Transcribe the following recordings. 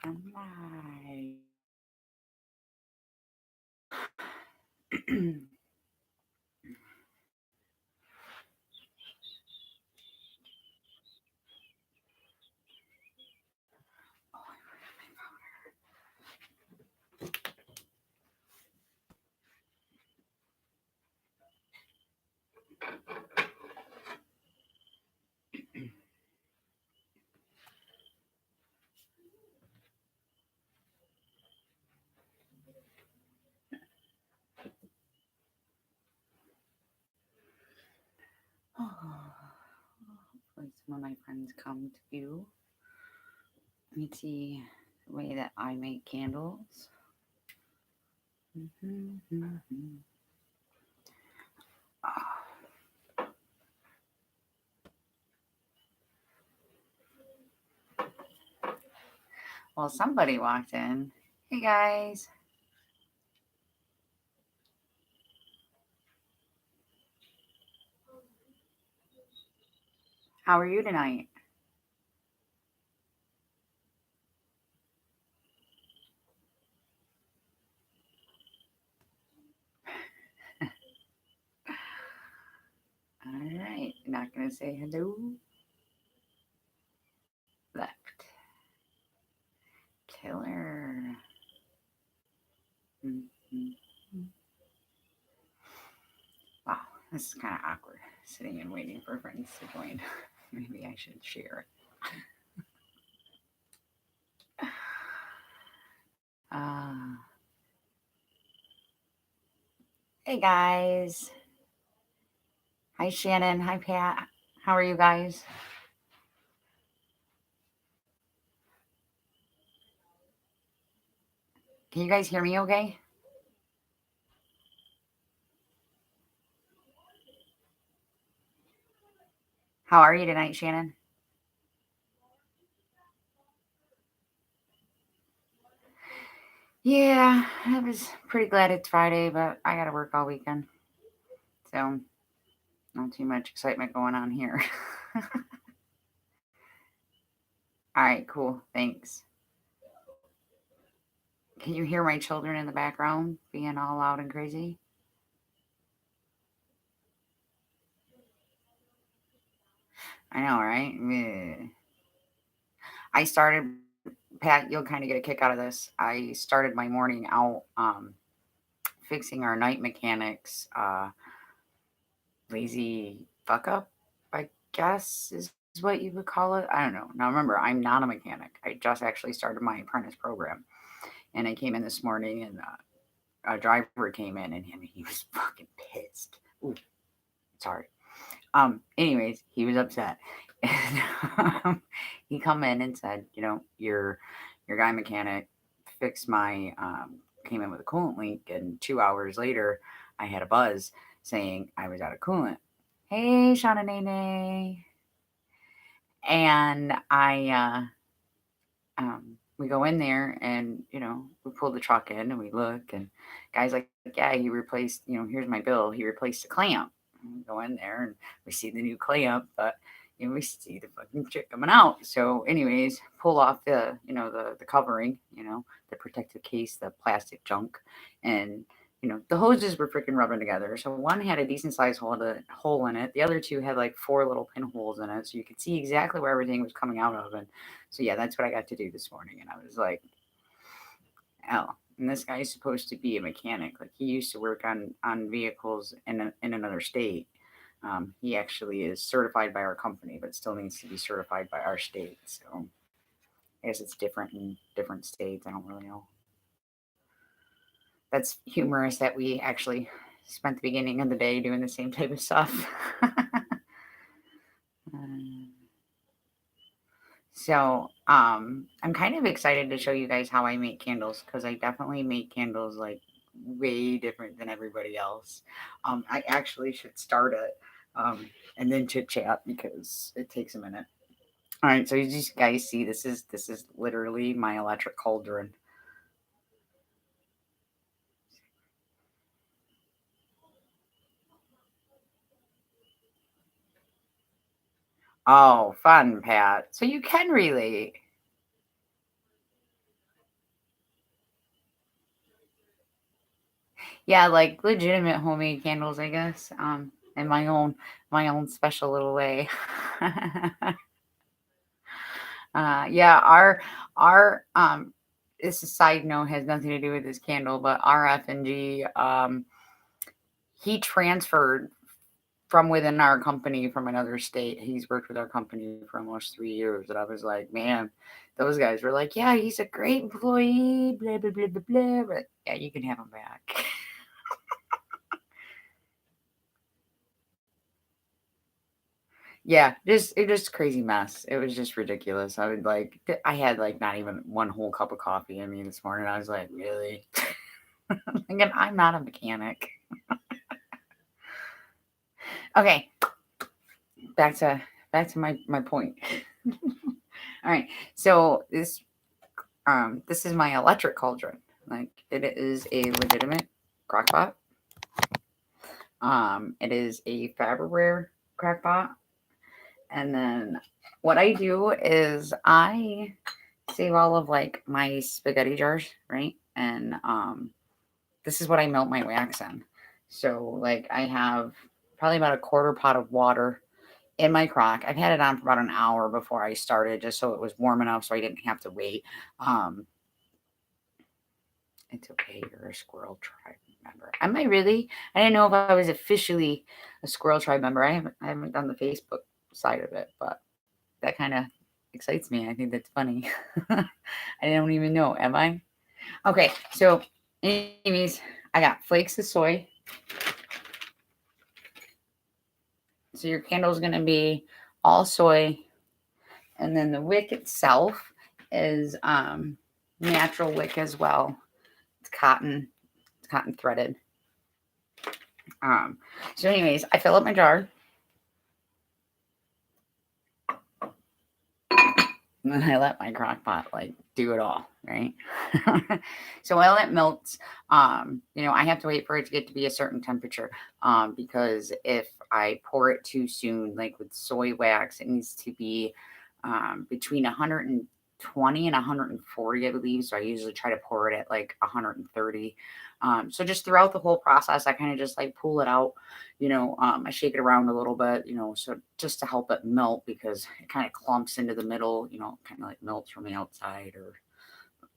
Live. Hopefully some of my friends come to view. Let me see the way that I make candles. Well, somebody walked in. Hey guys. How are you tonight? All right. You're not going to say hello? Left. Killer. Wow, this is kind of awkward, sitting and waiting for friends to join. Maybe I should share it. Hey guys. Hi Shannon. Hi Pat. How are you guys? Can you guys hear me okay? How are you tonight, Shannon? Yeah, I was pretty glad it's Friday, but I gotta work all weekend. So, not too much excitement going on here. All right, cool. Thanks. Can you hear my children in the background being all loud and crazy? I know, right? I started, Pat, you'll kind of get a kick out of this. I started my morning out fixing our night mechanics lazy fuck up, I guess is what you would call it. I don't know. Now remember, I'm not a mechanic. I just actually started my apprentice program, and I came in this morning, and a driver came in, and he was fucking pissed. Ooh, sorry. Anyways, he was upset, and he come in and said, you know, your guy mechanic fixed my came in with a coolant leak, and 2 hours later, I had a buzz saying I was out of coolant. Hey, Shauna Nene. And we go in there and, you know, we pull the truck in and we look and guy's like, yeah, he replaced, you know, here's my bill. He replaced the clamp. And we go in there and we see the new clamp, but you know, we see the fucking shit coming out. So anyways, pull off the, you know, the covering, you know, the protective case, the plastic junk. And you know, the hoses were freaking rubbing together. So one had a decent sized hole in it. The other two had like four little pinholes in it. So you could see exactly where everything was coming out of. And so, yeah, that's what I got to do this morning. And I was like, oh, and this guy is supposed to be a mechanic. Like he used to work on vehicles in another state. He actually is certified by our company, but still needs to be certified by our state. So I guess it's different in different states. I don't really know. That's humorous that we actually spent the beginning of the day doing the same type of stuff. Um, I'm kind of excited to show you guys how I make candles because I definitely make candles like way different than everybody else. I actually should start it and then chit chat because it takes a minute. All right, so you just guys see this is literally my electric cauldron. Oh, fun, Pat. So you can relate. Yeah, like legitimate homemade candles, I guess. In my own special little way. Yeah, our this is a side note, has nothing to do with this candle, but our F&G, he transferred from within our company from another state. He's worked with our company for almost 3 years, and I was like, man, those guys were like, yeah, he's a great employee, blah blah blah blah blah. But yeah, you can have him back. Yeah, just it just crazy mess. It was just ridiculous. I would like I had like not even one whole cup of coffee in me this morning. I was like, really? Again, I'm not a mechanic. Okay, back to my point. All right, so this is my electric cauldron. Like it is a legitimate crock pot. It is a Faberware crock pot. And then what I do is I save all of like my spaghetti jars, right? And this is what I melt my wax in. So like I have probably about a quarter pot of water in my crock. I've had it on for about an hour before I started, just so it was warm enough so I didn't have to wait. Um, it's okay, you're a Squirrel Tribe member. Am I really? I didn't know if I was officially a Squirrel Tribe member. I haven't done the Facebook side of it, but that kind of excites me. I think that's funny. I don't even know. Am I? Okay, so anyways, I got flakes of soy. So your candle's gonna be all soy, and then the wick itself is natural wick as well. It's cotton. It's cotton threaded. So anyways, I fill up my jar. And then I let my crock pot like do it all, right? So while it melts, I have to wait for it to get to be a certain temperature. Because if I pour it too soon, like with soy wax, it needs to be between 120 and 140, I believe. So I usually try to pour it at like 130. So just throughout the whole process, I kind of just like pull it out, I shake it around a little bit, so just to help it melt because it kind of clumps into the middle, kind of like melts from the outside or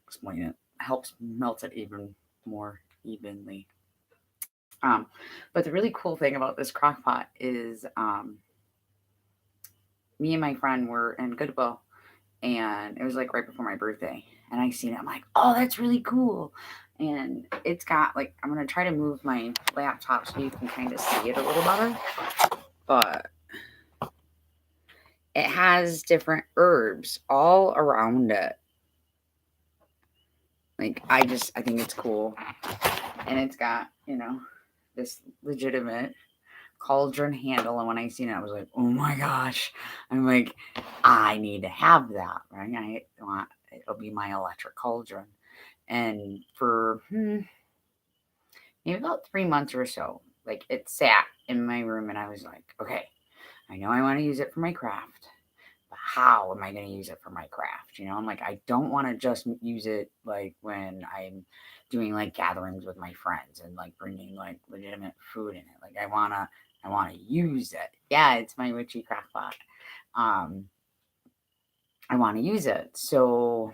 explain it, helps melt it even more evenly. Um, but the really cool thing about this crock pot is me and my friend were in Goodwill and it was like right before my birthday. And I seen it. I'm like, oh, that's really cool. And it's got like, I'm gonna try to move my laptop so you can kind of see it a little better. But it has different herbs all around it. Like I think it's cool. And it's got, this legitimate cauldron handle. And when I seen it, I was like, oh my gosh. I'm like, I need to have that, right? It'll be my electric cauldron. And for maybe about 3 months or so, like it sat in my room, and I was like, okay, I know I want to use it for my craft, but how am I going to use it for my craft? I'm like, I don't want to just use it like when I'm doing like gatherings with my friends and like bringing like legitimate food in it. Like I want to use it. Yeah, it's my witchy craft pot. Um, I want to use it. So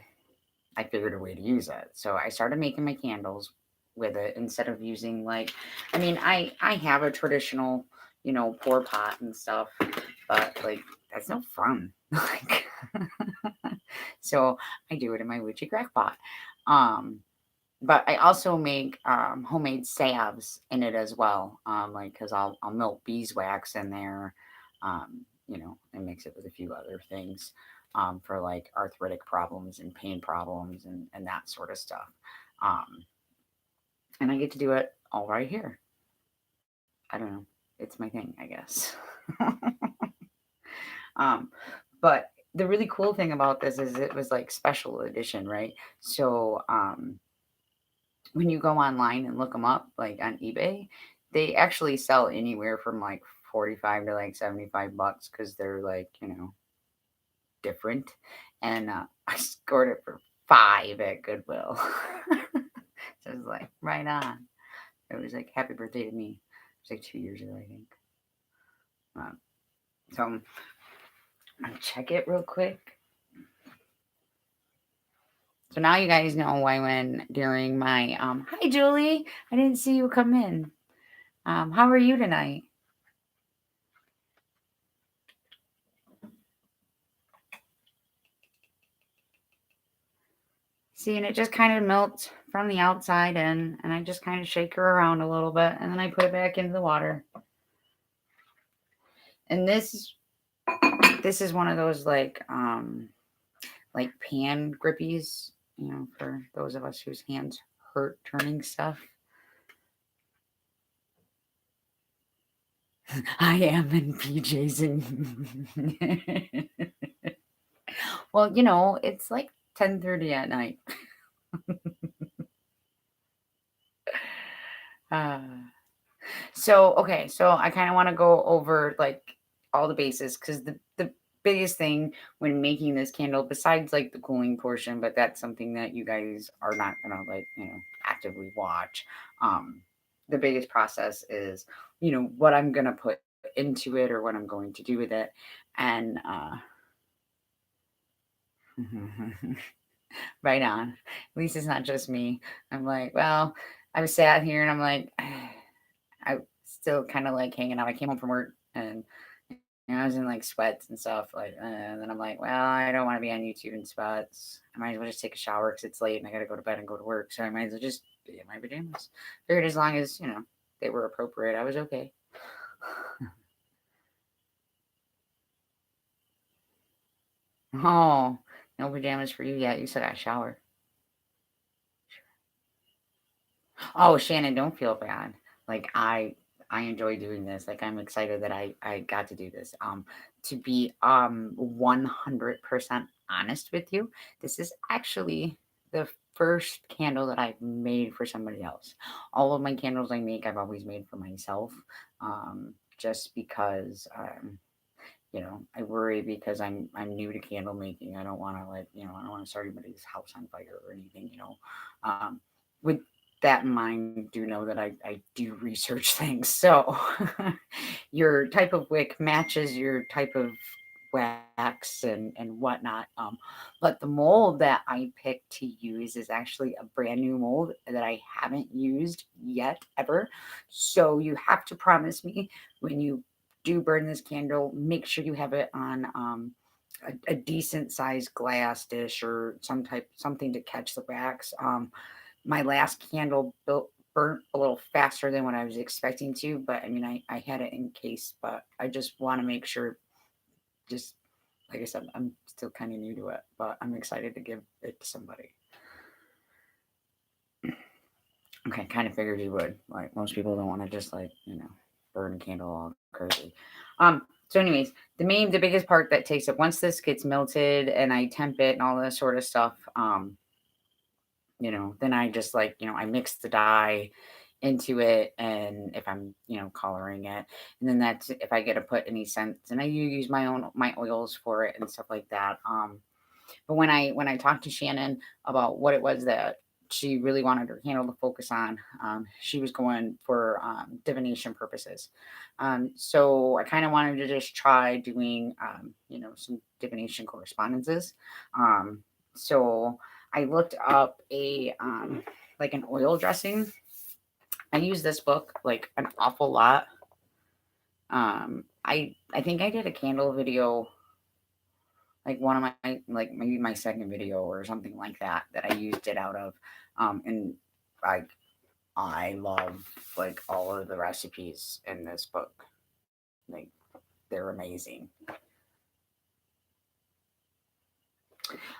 I figured a way to use it. So I started making my candles with it instead of using like, I mean, I have a traditional, pour pot and stuff, but like that's no fun. Like, so I do it in my witchy crack pot. Um, but I also make homemade salves in it as well. Like because I'll melt beeswax in there, and mix it with a few other things for like arthritic problems and pain problems and that sort of stuff. Um, and I get to do it all right here. I don't know. It's my thing, I guess. um, but the really cool thing about this is it was like special edition, right? So when you go online and look them up, like on eBay, they actually sell anywhere from like 45 to like 75 bucks because they're like, different. And I scored it for 5 at Goodwill. So it's like, right on. It was like happy birthday to me. It was like 2 years ago, I think. So I'll check it real quick. So now you guys know why when during my hi Julie, I didn't see you come in. How are you tonight? See, and it just kind of melts from the outside in, and I just kind of shake her around a little bit, and then I put it back into the water. And this is one of those like pan grippies, for those of us whose hands hurt turning stuff. I am in PJs and well, it's like 10:30 at night. uh, okay, so I kind of want to go over like all the bases because the biggest thing when making this candle, besides like the cooling portion, but that's something that you guys are not gonna actively watch. The biggest process is what I'm gonna put into it or what I'm going to do with it, and right on. At least it's not just me. I'm like, well, I was sat here and I'm like, I still kind of like hanging out. I came home from work and I was in like sweats and stuff. Like, and then I'm like, well, I don't want to be on YouTube in sweats. I might as well just take a shower because it's late and I got to go to bed and go to work. So I might as well just be in my pajamas. Figured as long as, they were appropriate, I was okay. Oh, no pajamas for you yet. You still got a shower. Oh, Shannon, don't feel bad. Like I enjoy doing this. Like I'm excited that I got to do this. To be 100% honest with you, this is actually the first candle that I've made for somebody else. All of my candles I make, I've always made for myself. Just because I worry because I'm new to candle making. I don't want to I don't want to start anybody's house on fire or anything. With that in mind, do know that I do research things. So your type of wick matches your type of wax and whatnot. But the mold that I picked to use is actually a brand new mold that I haven't used yet ever. So you have to promise me when you do burn this candle, make sure you have it on a decent sized glass dish or something to catch the wax. My last candle burnt a little faster than what I was expecting to, but I mean, I had it in case, but I just want to make sure, just like I said, I'm still kind of new to it, but I'm excited to give it to somebody. Okay, kind of figured you would. Like most people don't want to just burn a candle all crazy. So anyways, the biggest part that takes it once this gets melted and I temp it and all this sort of stuff, then I just I mix the dye into it and if I'm, coloring it. And then that's if I get to put any scents and I use my oils for it and stuff like that. But when I talked to Shannon about what it was that she really wanted her candle to focus on, she was going for divination purposes. So I kind of wanted to just try doing, some divination correspondences. So I looked up like an oil dressing. I use this book like an awful lot. I think I did a candle video, like one of my maybe my second video or something like that I used it out of. And I love like all of the recipes in this book. Like they're amazing.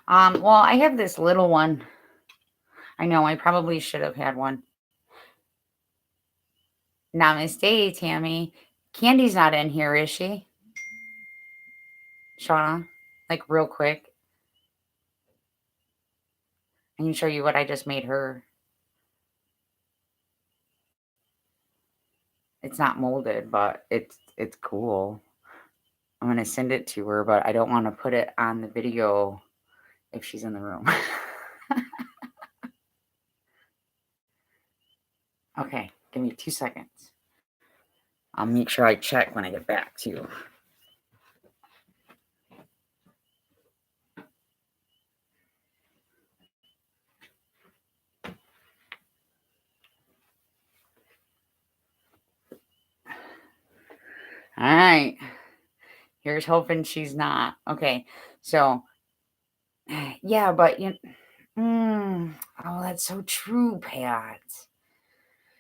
Well, I have this little one. I know I probably should have had one. Namaste, Tammy. Candy's not in here, is she? Shauna, like real quick. I can show you what I just made her. It's not molded, but it's cool. I'm gonna send it to her, but I don't want to put it on the video if she's in the room. Okay, Give me 2 seconds. I'll make sure I check when I get back to you. All right. Here's hoping she's not. Okay. So, yeah, but oh, that's so true, Pat.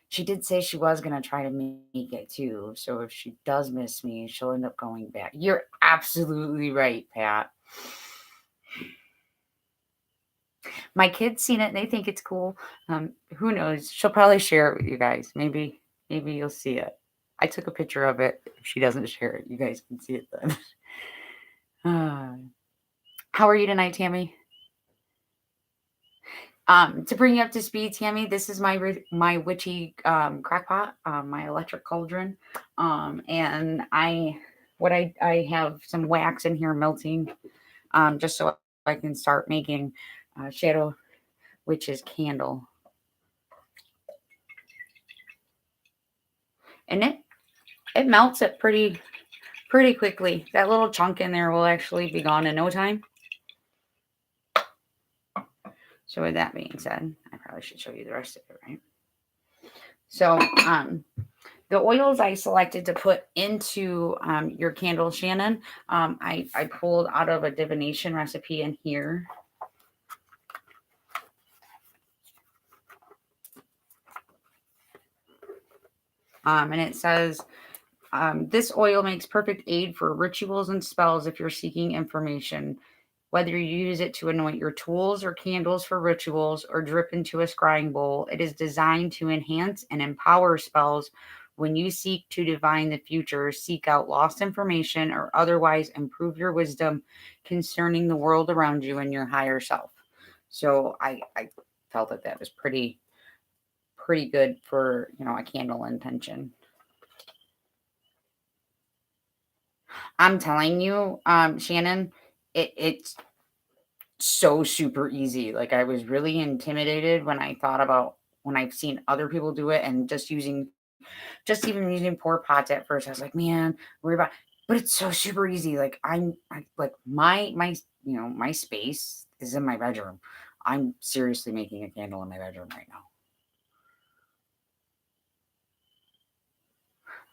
She did say she was gonna try to make it too. So if she does miss me, she'll end up going back. You're absolutely right, Pat. My kids seen it and they think it's cool. Who knows? She'll probably share it with you guys. Maybe you'll see it. I took a picture of it. If she doesn't share it, you guys can see it then. How are you tonight, Tammy? To bring you up to speed, Tammy, this is my witchy crackpot, my electric cauldron, and I have some wax in here melting, just so I can start making Shadow Witch's candle, and it melts it pretty quickly. That little chunk in there will actually be gone in no time. So with that being said, I probably should show you the rest of it, right? So the oils I selected to put into your candle, Shannon, I pulled out of a divination recipe in here. And it says, this oil makes perfect aid for rituals and spells if you're seeking information. Whether you use it to anoint your tools or candles for rituals or drip into a scrying bowl, it is designed to enhance and empower spells. When you seek to divine the future, seek out lost information, or otherwise improve your wisdom concerning the world around you and your higher self. So I felt that was pretty good for, a candle intention. I'm telling you, Shannon, it's so super easy. Like, I was really intimidated when I've seen other people do it, and just even using pour pots at first. I was like, man, worry about, but it's so super easy. Like, like my space is in my bedroom. I'm seriously making a candle in my bedroom right now.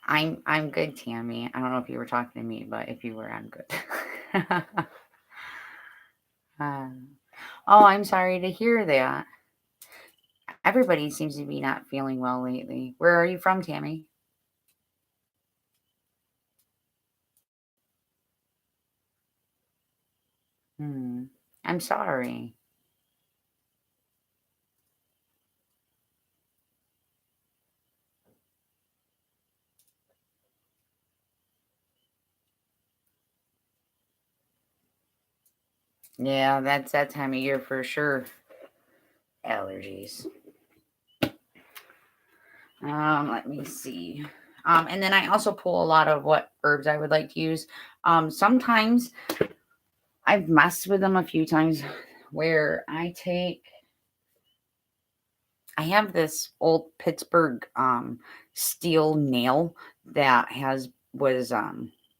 I'm good, Tammy. I don't know if you were talking to me, but if you were, I'm good. Oh, I'm sorry to hear that. Everybody seems to be not feeling well lately. Where are you from, Tammy? Hmm. I'm sorry. Yeah, that's that time of year for sure. Allergies. Let me see. And then I also pull a lot of what herbs I would like to use. Sometimes I've messed with them a few times where I have this old Pittsburgh steel nail that was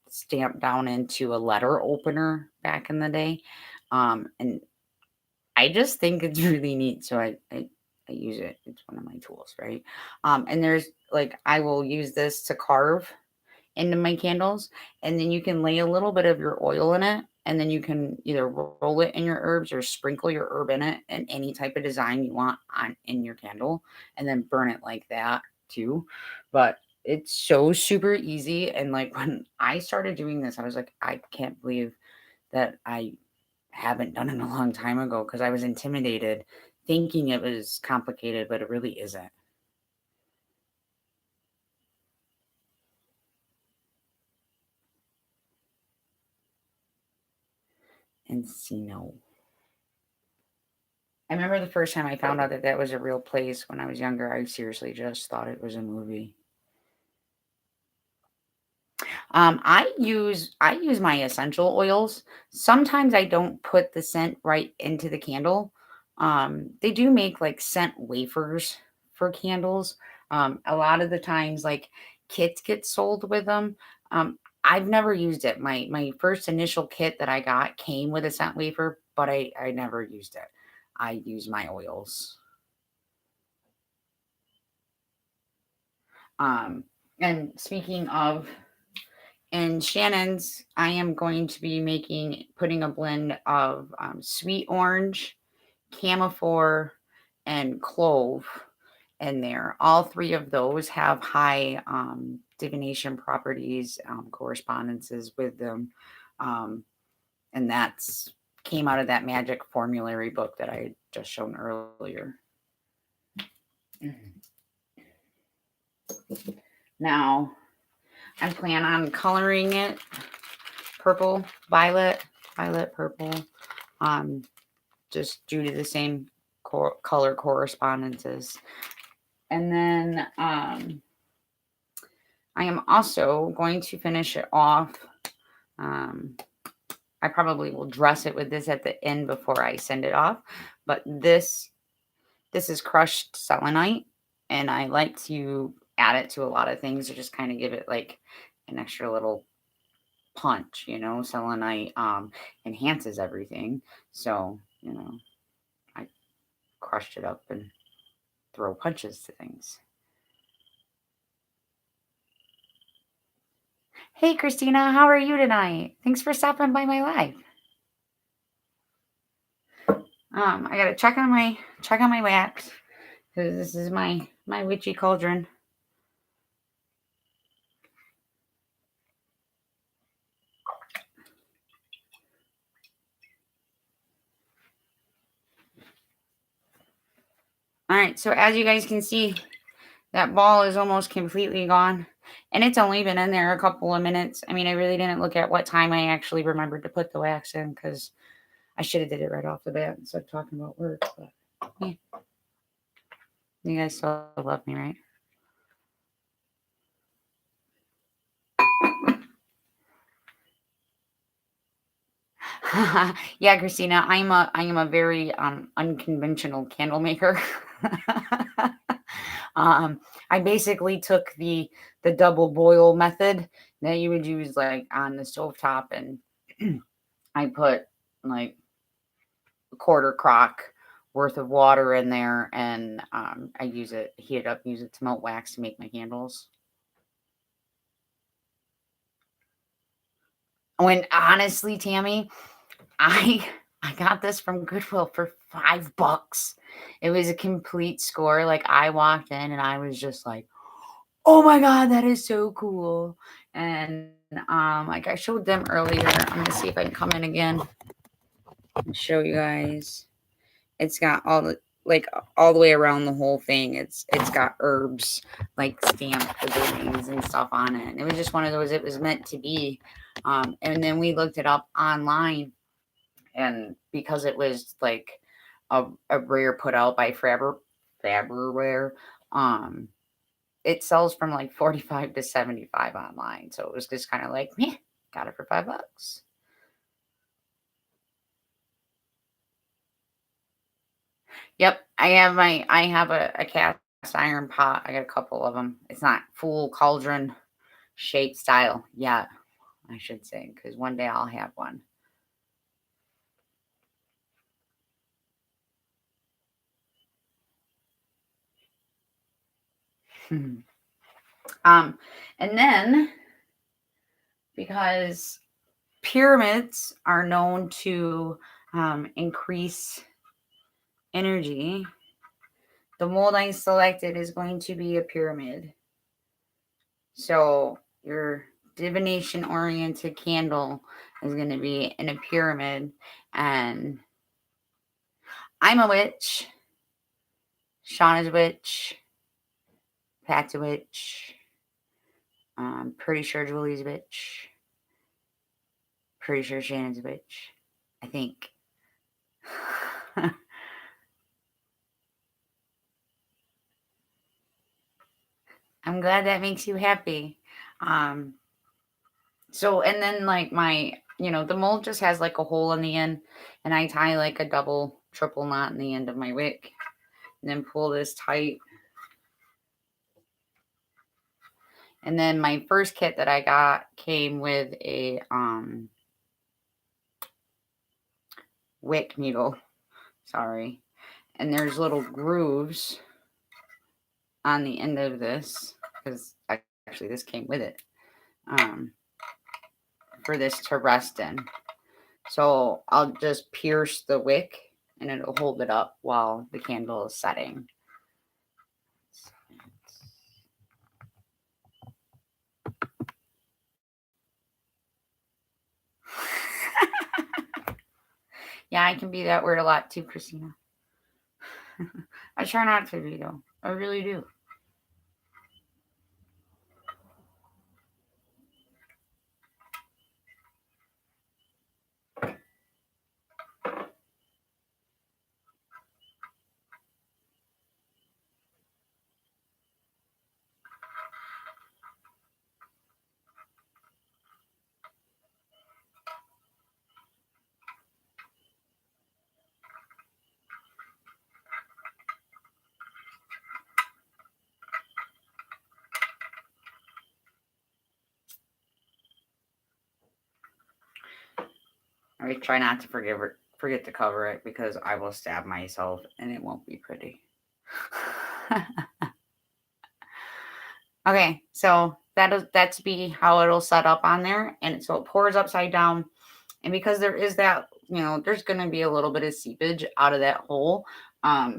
stamped down into a letter opener back in the day. And I just think it's really neat. So I use it. It's one of my tools, right? And there's like I will use this to carve into my candles, and then you can lay a little bit of your oil in it, and then you can either roll it in your herbs or sprinkle your herb in it in any type of design you want on in your candle, and then burn it like that too. But it's so super easy, and like when I started doing this, I was like, I can't believe that I haven't done it a long time ago because I was intimidated thinking it was complicated, but it really isn't. Encino. I remember the first time I found out that that was a real place when I was younger. I seriously just thought it was a movie. I use my essential oils. Sometimes I don't put the scent right into the candle. They do make like scent wafers for candles. A lot of the times, like, kits get sold with them. I've never used it. My first initial kit that I got came with a scent wafer, but I never used it. I use my oils. Um, and speaking of, in Shannon's, I am going to be putting a blend of sweet orange, camphor, and clove in there. All three of those have high divination properties, correspondences with them. Um, and that's came out of that magic formulary book that I had just shown earlier. Now, I plan on coloring it purple, violet, purple, just due to the same color correspondences. And then I am also going to finish it off. I probably will dress it with this at the end before I send it off. But this is crushed selenite, and I like to add it to a lot of things to just kind of give it like an extra little punch, selenite enhances everything. So, I crushed it up and throw punches to things. Hey Christina, how are you tonight? Thanks for stopping by my live. I gotta check on my wax, because this is my witchy cauldron. All right, so as you guys can see, that ball is almost completely gone. And it's only been in there a couple of minutes. I mean, I really didn't look at what time I actually remembered to put the wax in, because I should have did it right off the bat instead of talking about work. But yeah. You guys still love me, right? Yeah, Christina, I am a very unconventional candle maker. I basically took the double boil method that you would use like on the stovetop, and I put like a quarter crock worth of water in there, and I heat it up, use it to melt wax to make my candles. When honestly, Tammy, I got this from Goodwill for $5. It was a complete score. Like, I walked in and I was just like, "Oh my god, that is so cool!" And like I showed them earlier. I'm gonna see if I can come in again and show you guys. It's got all the way around the whole thing. It's got herbs like stamped with their names and stuff on it. And it was just one of those. It was meant to be. And then we looked it up online, and because it was like a rare put out by Faberware, it sells from like 45 to 75 online. So it was just kind of like, meh, got it for $5. Yep, I have a cast iron pot. I got a couple of them. It's not full cauldron shape style yet, I should say, because one day I'll have one. And then, because pyramids are known to increase energy, the mold I selected is going to be a pyramid. So your divination oriented candle is going to be in a pyramid. And I'm a witch. Shauna's a witch. Pat's a witch. I'm pretty sure Julie's a witch. Pretty sure Shannon's a witch. I think. I'm glad that makes you happy. So, and then like the mold just has like a hole in the end, and I tie like a double, triple knot in the end of my wick, and then pull this tight. And then my first kit that I got came with a wick needle. Sorry. And there's little grooves on the end of this, because actually this came with it, for this to rest in. So I'll just pierce the wick and it'll hold it up while the candle is setting. Yeah, I can be that word a lot too, Christina. I try not to be, though. I really do. I try not to forget to cover it, because I will stab myself and it won't be pretty. Okay, so that's be how it'll set up on there, and so it pours upside down, and because there is that, there's gonna be a little bit of seepage out of that hole. I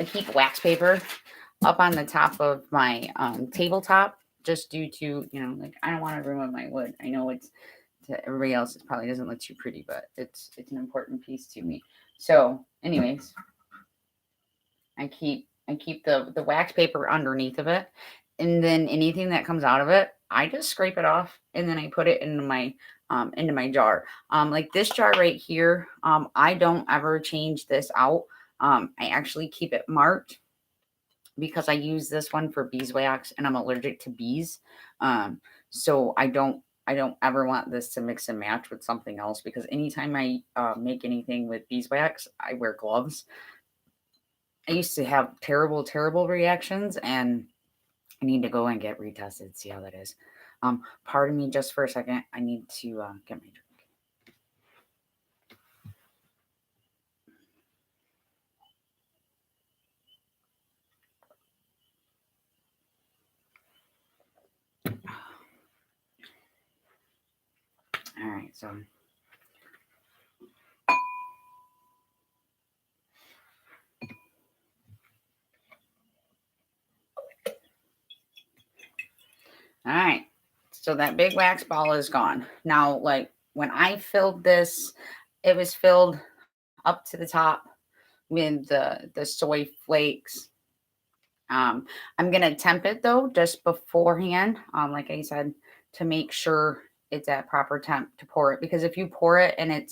keep wax paper up on the top of my tabletop, just due to, like, I don't want to ruin my wood. I know it's, to everybody else, it probably doesn't look too pretty, but it's an important piece to me. So anyways, I keep the wax paper underneath of it, and then anything that comes out of it, I just scrape it off, and then I put it into my jar. Like this jar right here, I don't ever change this out. I actually keep it marked, because I use this one for beeswax and I'm allergic to bees. So I don't ever want this to mix and match with something else, because anytime I make anything with beeswax, I wear gloves. I used to have terrible, terrible reactions, and I need to go and get retested, see how that is. Pardon me just for a second. I need to get my drink. All right, so all right. So that big wax ball is gone. Now, like when I filled this, it was filled up to the top with the soy flakes. I'm gonna temp it though just beforehand, like I said, to make sure it's at proper temp to pour it. Because if you pour it and if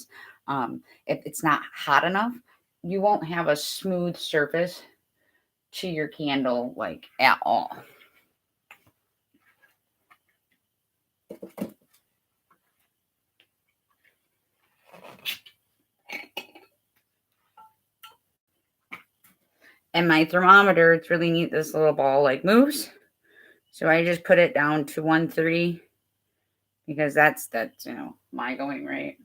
it's not hot enough, you won't have a smooth surface to your candle, like, at all. And my thermometer, it's really neat. This little ball like moves. So I just put it down to 130, because that's my going rate.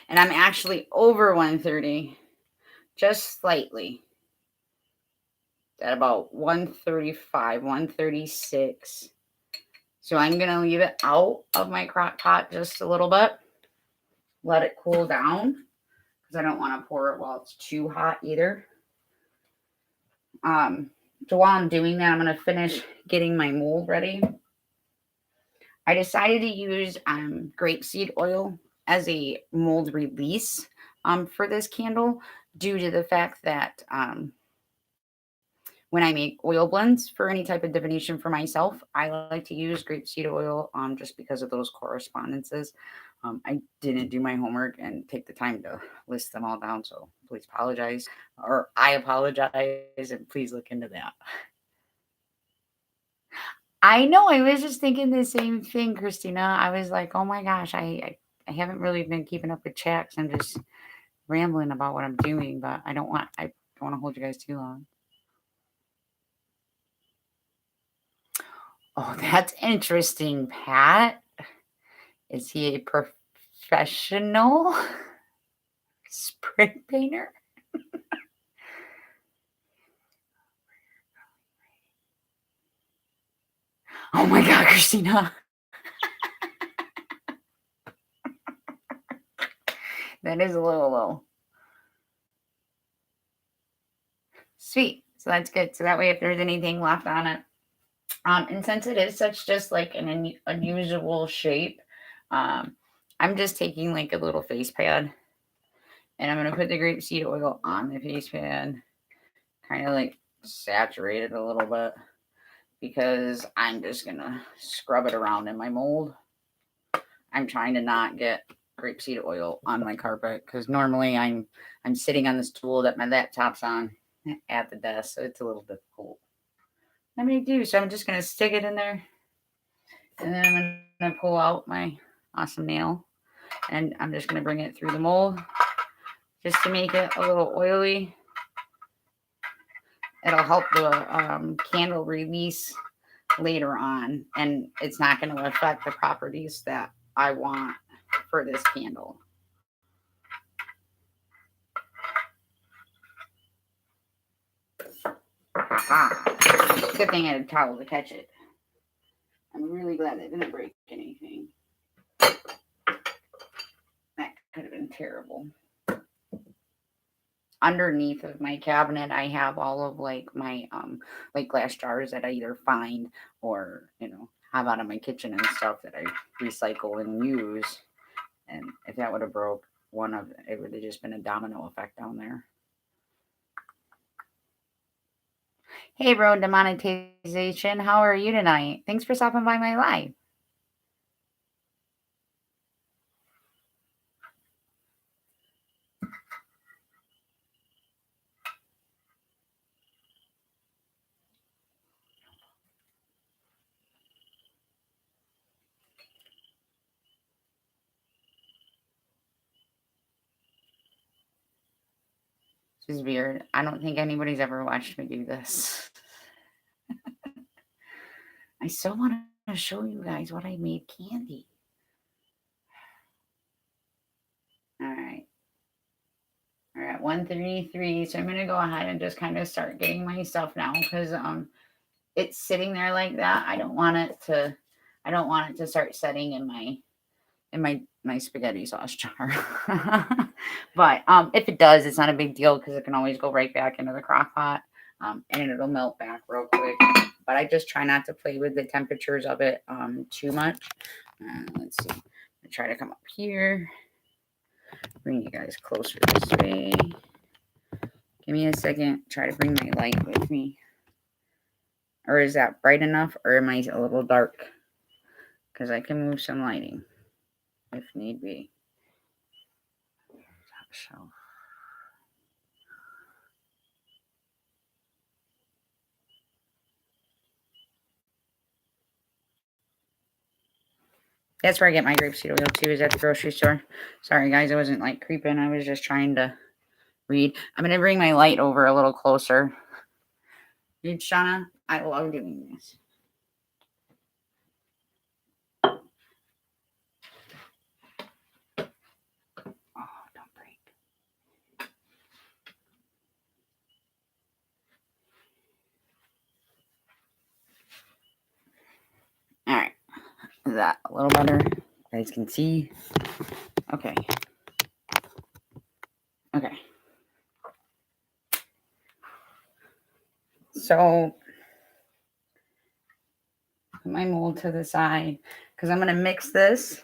And I'm actually over 130, just slightly. At about 135, 136. So I'm going to leave it out of my crock pot just a little bit. Let it cool down, because I don't want to pour it while it's too hot either. So while I'm doing that, I'm going to finish getting my mold ready. I decided to use grapeseed oil as a mold release for this candle, due to the fact that when I make oil blends for any type of divination for myself, I like to use grapeseed oil, just because of those correspondences. I didn't do my homework and take the time to list them all down, so please apologize. Or I apologize and please look into that. I know, I was just thinking the same thing, Christina. I was like, oh my gosh, I haven't really been keeping up with checks. I'm just rambling about what I'm doing, but I don't want to hold you guys too long. Oh, that's interesting, Pat. Is he a professional spray painter? Oh my God, Christina. That is a little low. Sweet. So that's good. So that way, if there's anything left on it, and since it is such just like an unusual shape, I'm just taking like a little face pad, and I'm gonna put the grapeseed oil on the face pad, kind of like saturate it a little bit, because I'm just gonna scrub it around in my mold. I'm trying to not get grapeseed oil on my carpet because normally I'm sitting on the stool that my laptop's on at the desk, so it's a little difficult. What am I gonna do? So I'm just gonna stick it in there, and then I'm gonna pull out my awesome nail, and I'm just gonna bring it through the mold just to make it a little oily. It'll help the candle release later on, and it's not going to affect the properties that I want for this candle. Good thing I had a towel to catch it. I'm really glad I didn't break anything. That could have been terrible. Underneath of my cabinet, I have all of like my like glass jars that I either find or have out of my kitchen and stuff that I recycle and use. And if that would have broke one of it, would have just been a domino effect down there. Hey, Road to Monetization, how are you tonight? Thanks for stopping by my live. This is weird. I don't think anybody's ever watched me do this. I still want to show you guys what I made candy. All right. We're at 133. So I'm going to go ahead and just kind of start getting my stuff now because it's sitting there like that. I don't want it to start setting in my spaghetti sauce jar. But if it does, it's not a big deal because it can always go right back into the crock pot, and it'll melt back real quick. But I just try not to play with the temperatures of it too much. Let's see. I try to come up here. Bring you guys closer this way. Give me a second. Try to bring my light with me. Or is that bright enough, or am I a little dark? Because I can move some lighting if need be. Top shelf. That's where I get my grapeseed oil too, is at the grocery store. Sorry guys, I wasn't like creeping. I was just trying to read. I'm going to bring my light over a little closer. Dude, Shauna, I love doing this. Oh, don't break. All right. Is that a little better? You guys can see. Okay. Okay. So, put my mold to the side because I'm going to mix this.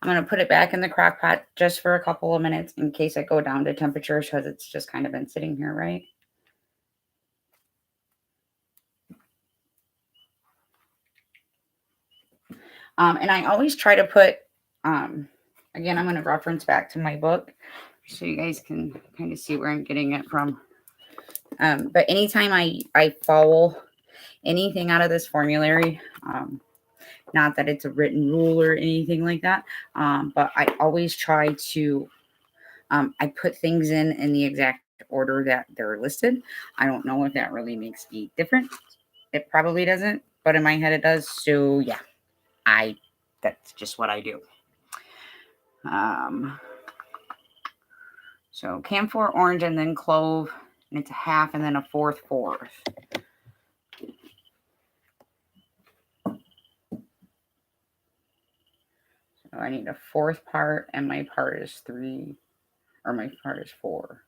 I'm going to put it back in the crock pot just for a couple of minutes in case I go down to temperature because it's just kind of been sitting here, right? And I always try to put, again, I'm going to reference back to my book. so you guys can kind of see where I'm getting it from. But anytime I follow anything out of this formulary, not that it's a written rule or anything like that, but I always try to, I put things in the exact order that they're listed. I don't know if that really makes a difference. It probably doesn't, but in my head it does. So yeah, that's just what I do. So camphor, orange, and then clove, and it's a half and then a fourth. So I need a fourth part, and my part is 3, or my part is 4.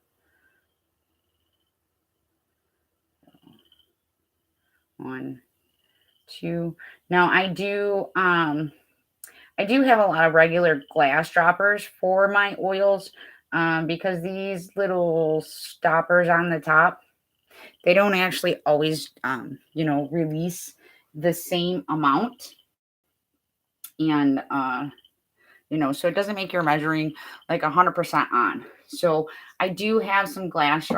1, 2. Now I do have a lot of regular glass droppers for my oils, because these little stoppers on the top, they don't actually always release the same amount, and so it doesn't make your measuring like 100% on. So I do have some glass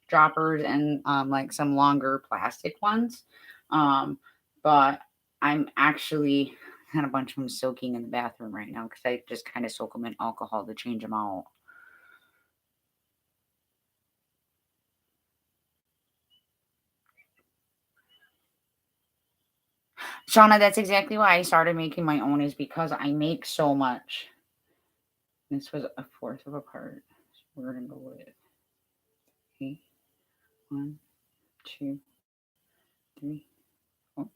droppers, and like some longer plastic ones, but I'm actually had a bunch of them soaking in the bathroom right now because I just kind of soak them in alcohol to change them out. Shauna, that's exactly why I started making my own, is because I make so much. This was a fourth of a part. So we're going to go with 8, 1, 2, 3, 4.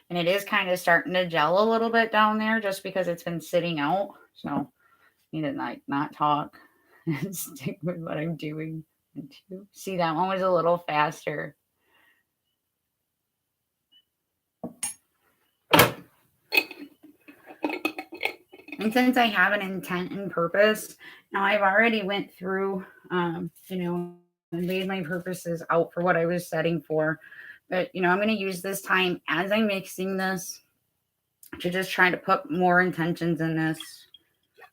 And it is kind of starting to gel a little bit down there just because it's been sitting out. So I need to not talk and stick with what I'm doing. 1, 2. See, that one was a little faster. And since I have an intent and purpose, now I've already went through, and laid my purposes out for what I was setting for. But, I'm going to use this time as I'm mixing this to just try to put more intentions in this,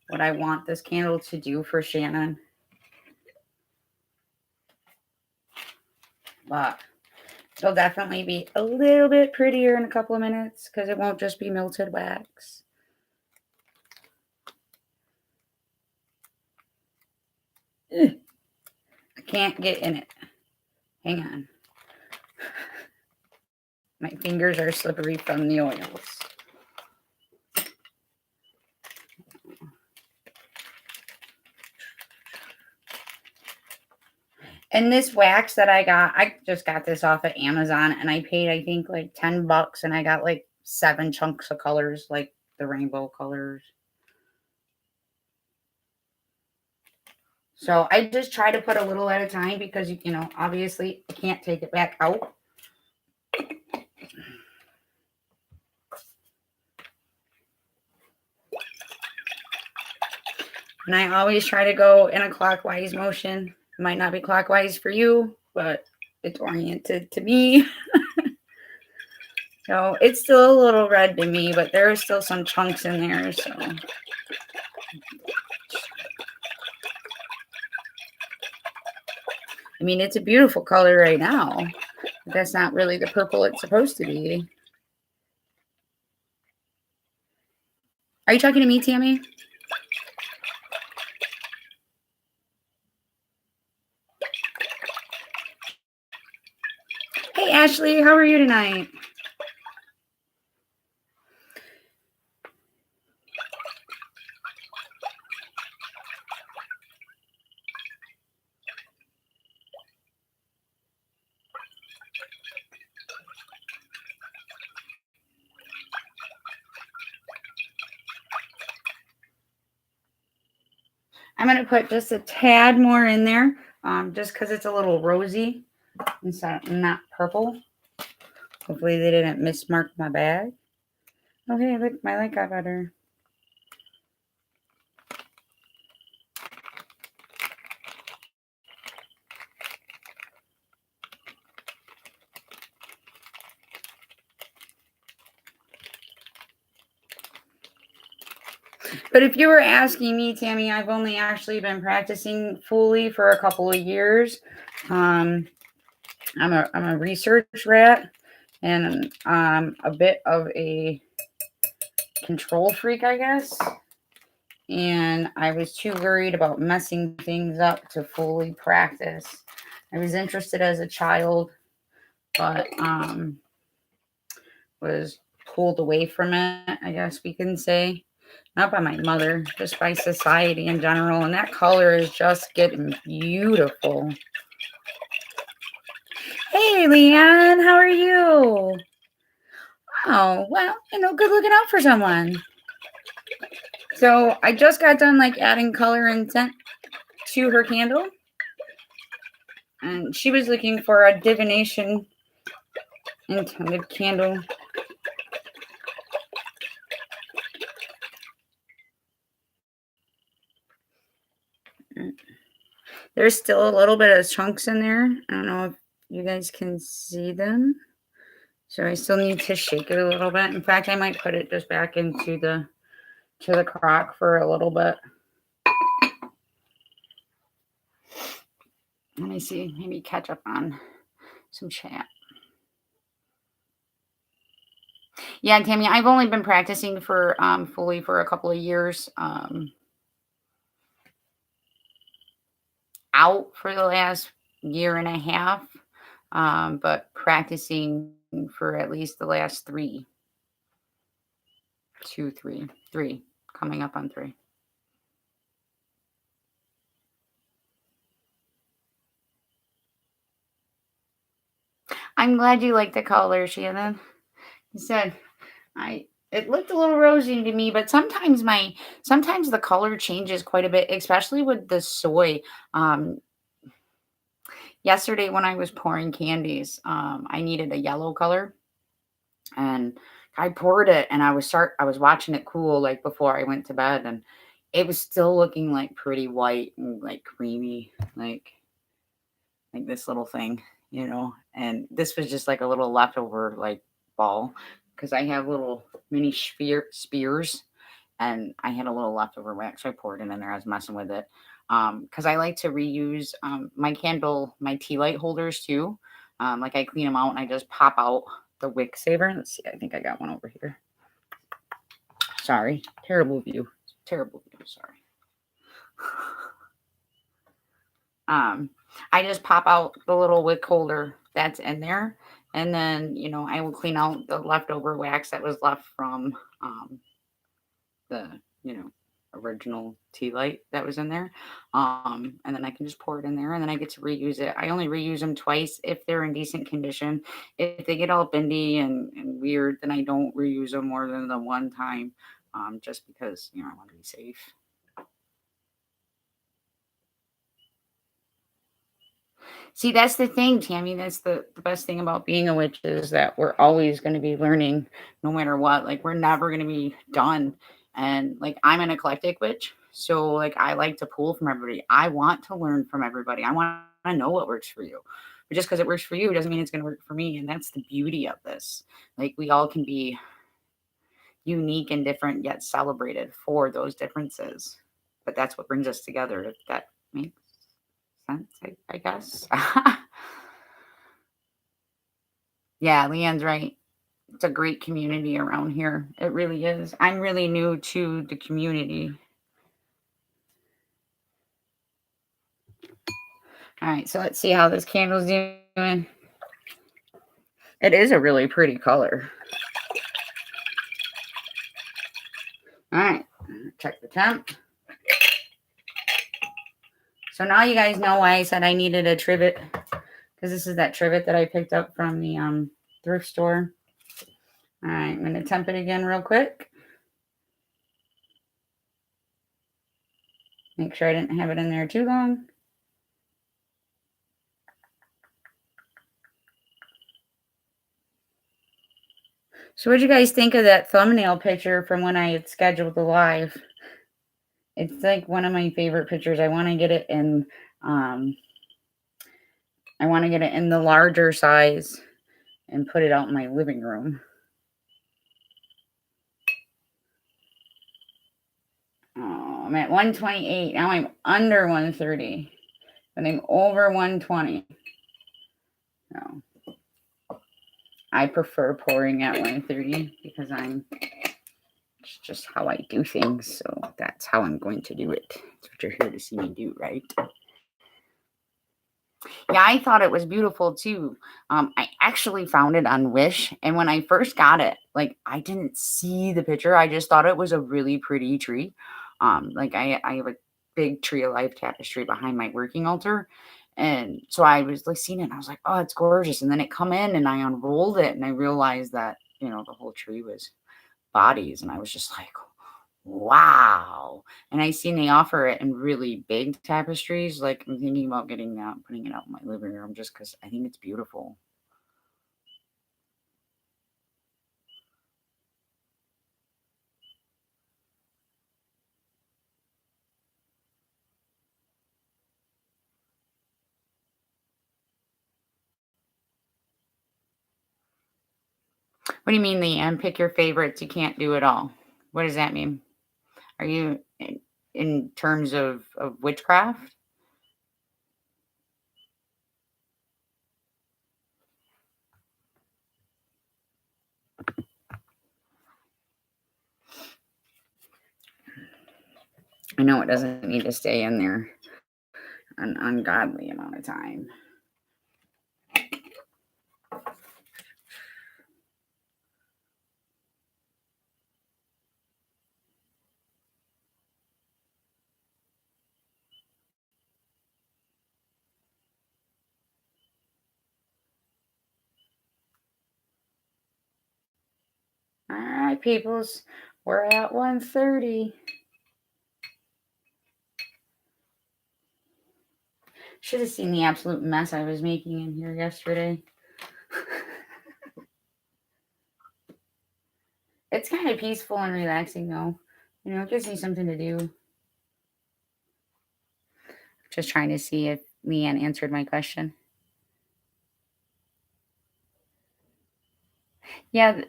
what I want this candle to do for Shannon. But it'll definitely be a little bit prettier in a couple of minutes because it won't just be melted wax. Ugh. I can't get in it. Hang on. My fingers are slippery from the oils. And this wax that I just got this off of Amazon, and I paid, I think, like $10, and I got like 7 chunks of colors, like the rainbow colors. So I just try to put a little at a time because, obviously I can't take it back out. And I always try to go in a clockwise motion. It might not be clockwise for you, but it's oriented to me. So it's still a little red to me, but there are still some chunks in there. So I mean, it's a beautiful color right now, but that's not really the purple it's supposed to be. Are you talking to me, Tammy? Hey, Ashley, how are you tonight? I'm going to put just a tad more in there, just because it's a little rosy and not purple. Hopefully they didn't mismark my bag. Okay, look, my light got better. But if you were asking me, Tammy, I've only actually been practicing fully for a couple of years. I'm a research rat, and a bit of a control freak, I guess. And I was too worried about messing things up to fully practice. I was interested as a child, but was pulled away from it, I guess we can say. Not by my mother, just by society in general. And that color is just getting beautiful. Hey, Leanne, how are you? Oh, well, good looking out for someone. So I just got done adding color and scent to her candle. And she was looking for a divination intended candle. There's still a little bit of chunks in there. I don't know if you guys can see them. So I still need to shake it a little bit. In fact, I might put it just back into the crock for a little bit. Let me see, maybe catch up on some chat. Yeah, Tammy, I've only been practicing for fully for a couple of years. Out for the last year and a half, but practicing for at least the last 3, coming up on 3. I'm glad you like the color, Shannon. You said it looked a little rosy to me, but sometimes the color changes quite a bit, especially with the soy. Yesterday when I was pouring candies, I needed a yellow color, and I poured it, and I was watching it cool before I went to bed, and it was still looking pretty white and creamy, like this little thing, and this was just a little leftover ball, because I have little mini spears, and I had a little leftover wax, so I poured it in there. I was messing with it, because I like to reuse my tea light holders too. I clean them out and I just pop out the wick saver. Let's see, I think I got one over here. Sorry, terrible view. Sorry. I just pop out the little wick holder that's in there, and then I will clean out the leftover wax that was left from the original tea light that was in there, and then I can just pour it in there, and then I get to reuse it. I only reuse them twice if they're in decent condition. If they get all bendy and weird, then I don't reuse them more than the one time, just because I want to be safe. See, that's the thing, Tammy. That's the best thing about being a witch, is that we're always going to be learning no matter what. We're never going to be done. And I'm an eclectic witch. So I like to pull from everybody. I want to learn from everybody. I want to know what works for you. But just because it works for you doesn't mean it's going to work for me. And that's the beauty of this. We all can be unique and different, yet celebrated for those differences. But that's what brings us together, if that makes sense, I guess. Yeah, Leanne's right. It's a great community around here. It really is. I'm really new to the community. All right, so let's see how this candle's doing. It is a really pretty color. All right, check the temp. So now you guys know why I said I needed a trivet, because this is that trivet that I picked up from the thrift store. All right, I'm going to temp it again real quick. Make sure I didn't have it in there too long. So what did you guys think of that thumbnail picture from when I had scheduled the live? It's one of my favorite pictures. I want to get it in the larger size and put it out in my living room. I'm at 128. Now I'm under 130. But I'm over 120. No. I prefer pouring at 130 because it's just how I do things. So that's how I'm going to do it. That's what you're here to see me do, right? Yeah, I thought it was beautiful too. I actually found it on Wish, and when I first got it, like I didn't see the picture. I just thought it was a really pretty tree. Like I have a big tree of life tapestry behind my working altar, and so I was like seeing it, and I was like, oh, it's gorgeous. And then it come in, and I unrolled it, and I realized that the whole tree was bodies, and I was just like, wow. And I seen they offer it in really big tapestries. Like I'm thinking about getting that, putting it out in my living room just because I think it's beautiful. What do you mean the end? Pick your favorites. You can't do it all. What does that mean? Are you in terms of witchcraft? I know it doesn't need to stay in there an ungodly amount of time. All right, peoples. We're at 1:30. Should have seen the absolute mess I was making in here yesterday. It's kind of peaceful and relaxing, though. It gives me something to do. Just trying to see if Leanne answered my question. Yeah,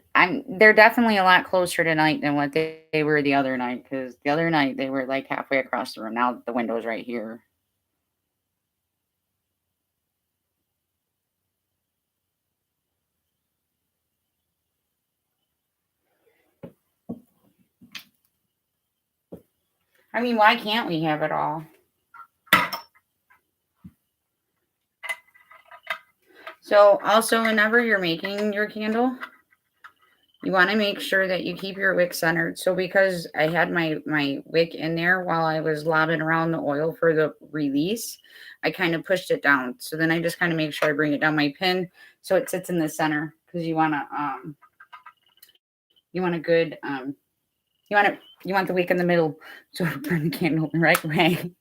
they're definitely a lot closer tonight than what they were the other night, because the other night they were like halfway across the room. Now the window's right here. I mean, why can't we have it all? So also, whenever you're making your candle, you want to make sure that you keep your wick centered. So because I had my wick in there while I was lobbing around the oil for the release, I kind of pushed it down. So then I just kind of make sure I bring it down my pin so it sits in the center, because you want a good you want the wick in the middle so burn the candle the right way.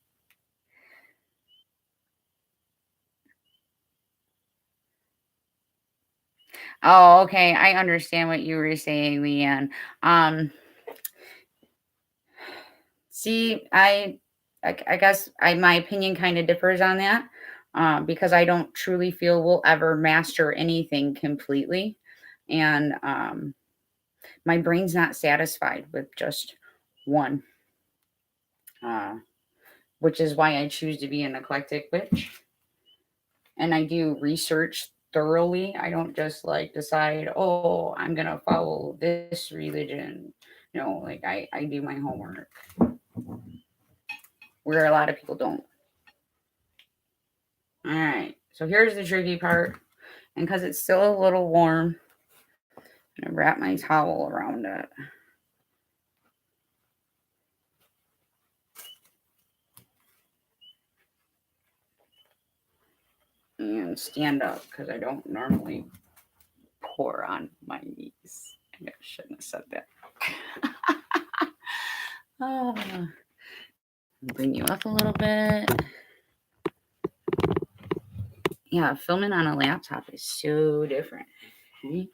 Oh, okay. I understand what you were saying, Leanne. See, I guess my opinion kind of differs on that, because I don't truly feel we'll ever master anything completely, and my brain's not satisfied with just one, uh, which is why I choose to be an eclectic witch, and I do research thoroughly. I don't just like decide, oh, I'm gonna follow this religion. Like I do my homework, where a lot of people don't. All right, so here's the tricky part. And because it's still a little warm, I'm going to wrap my towel around it. And stand up, because I don't normally pour on my knees. I shouldn't have said that. Bring you up a little bit. Yeah, filming on a laptop is so different. Okay?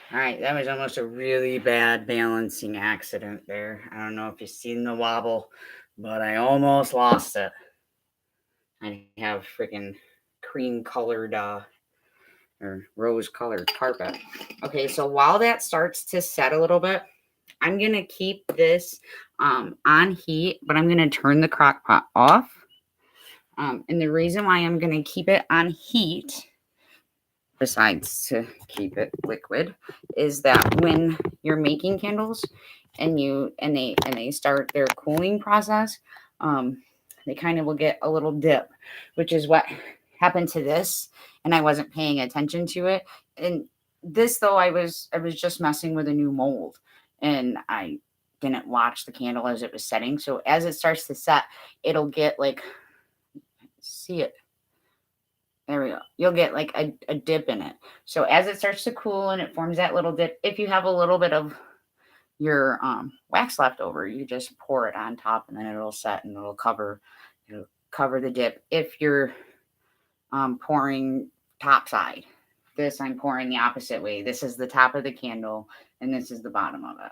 All right, that was almost a really bad balancing accident there. I don't know if you've seen the wobble, but I almost lost it. I have freaking cream colored or rose colored carpet. Okay, so while that starts to set a little bit, I'm gonna keep this on heat, but I'm gonna turn the crock pot off. And the reason why I'm gonna keep it on heat, besides to keep it liquid, is that when you're making candles and they start their cooling process, um, they kind of will get a little dip, which is what happened to this, and I wasn't paying attention to it. And this though, I was just messing with a new mold, and I didn't watch the candle as it was setting. So as it starts to set, it'll get like, see it, there we go. You'll get like a dip in it. So as it starts to cool and it forms that little dip, if you have a little bit of your wax left over, you just pour it on top and then it'll set and it'll cover the dip. If you're pouring top side, this I'm pouring the opposite way. This is the top of the candle and this is the bottom of it.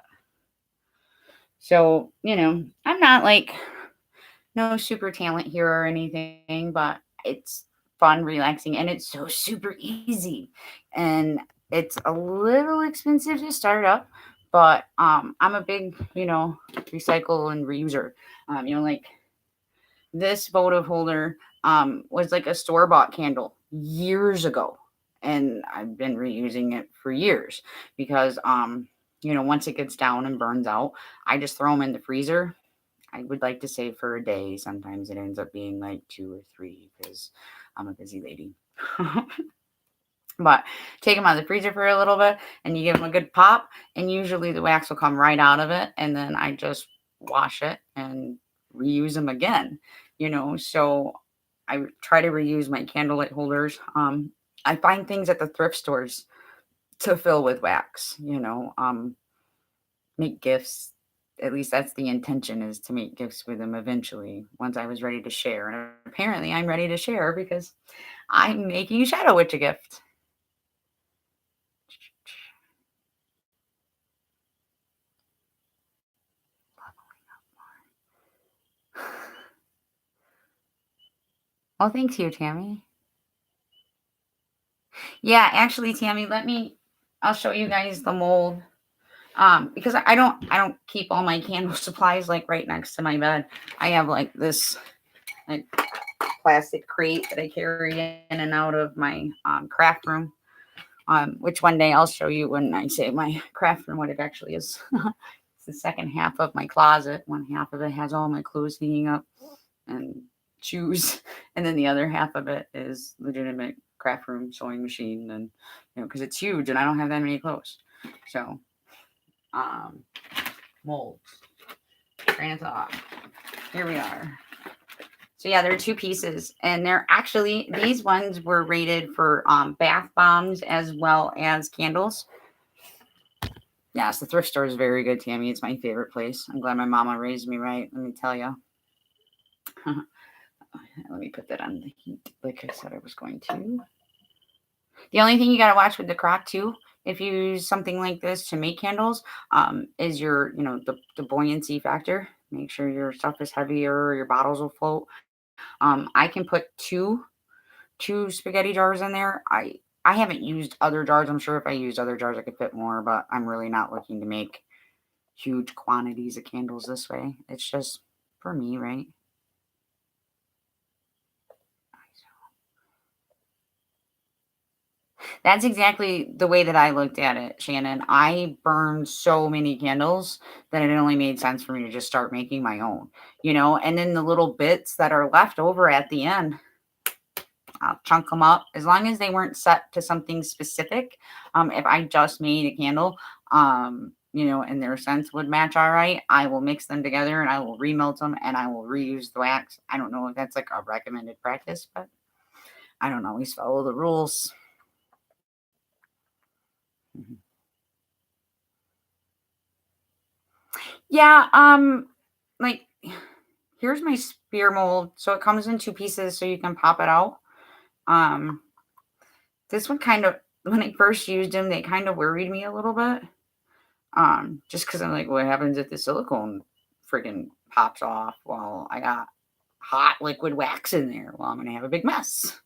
So, I'm not like no super talent here or anything, but it's fun, relaxing, and it's so super easy. And it's a little expensive to start up, but I'm a big, recycle and reuser. Like this votive holder was like a store bought candle years ago, and I've been reusing it for years because once it gets down and burns out, I just throw them in the freezer. I would like to say for a day. Sometimes it ends up being like 2 or 3 because I'm a busy lady. But take them out of the freezer for a little bit and you give them a good pop, and usually the wax will come right out of it. And then I just wash it and reuse them again, So I try to reuse my candlelight holders. I find things at the thrift stores to fill with wax, make gifts. At least that's the intention, is to make gifts with them eventually once I was ready to share. And apparently I'm ready to share because I'm making Shadow Witch a gift. Oh, thanks you, Tammy. Yeah, actually, Tammy, I'll show you guys the mold. Because I don't keep all my candle supplies like right next to my bed. I have like this like plastic crate that I carry in and out of my craft room. Which one day I'll show you when I say my craft room what it actually is. It's the second half of my closet. One half of it has all my clothes hanging up and shoes, and then the other half of it is legitimate craft room sewing machine, and because it's huge and I don't have that many clothes. So um molds. Train of thought. Here we are. So yeah, there are 2 pieces, and these ones were rated for bath bombs as well as candles. Yes, the thrift store is very good, Tammy. It's my favorite place. I'm glad my mama raised me right. Let me tell you. Let me put that on the heat, like I said I was going to. The only thing you got to watch with the crock too, if you use something like this to make candles, is the buoyancy factor. Make sure your stuff is heavier, or your bottles will float. I can put two spaghetti jars in there. I haven't used other jars. I'm sure if I used other jars, I could fit more, but I'm really not looking to make huge quantities of candles this way. It's just for me, right? That's exactly the way that I looked at it, Shannon. I burned so many candles that it only made sense for me to just start making my own, and then the little bits that are left over at the end, I'll chunk them up as long as they weren't set to something specific. If I just made a candle, and their scents would match all right, I will mix them together and I will remelt them and I will reuse the wax. I don't know if that's like a recommended practice, but I don't always follow the rules. Mhm. Yeah, like here's my spear mold. So it comes in 2 pieces so you can pop it out. Um, this one kind of when I first used them, they kind of worried me a little bit. Just because I'm like, what happens if the silicone freaking pops off while I got hot liquid wax in there? Well, I'm gonna have a big mess.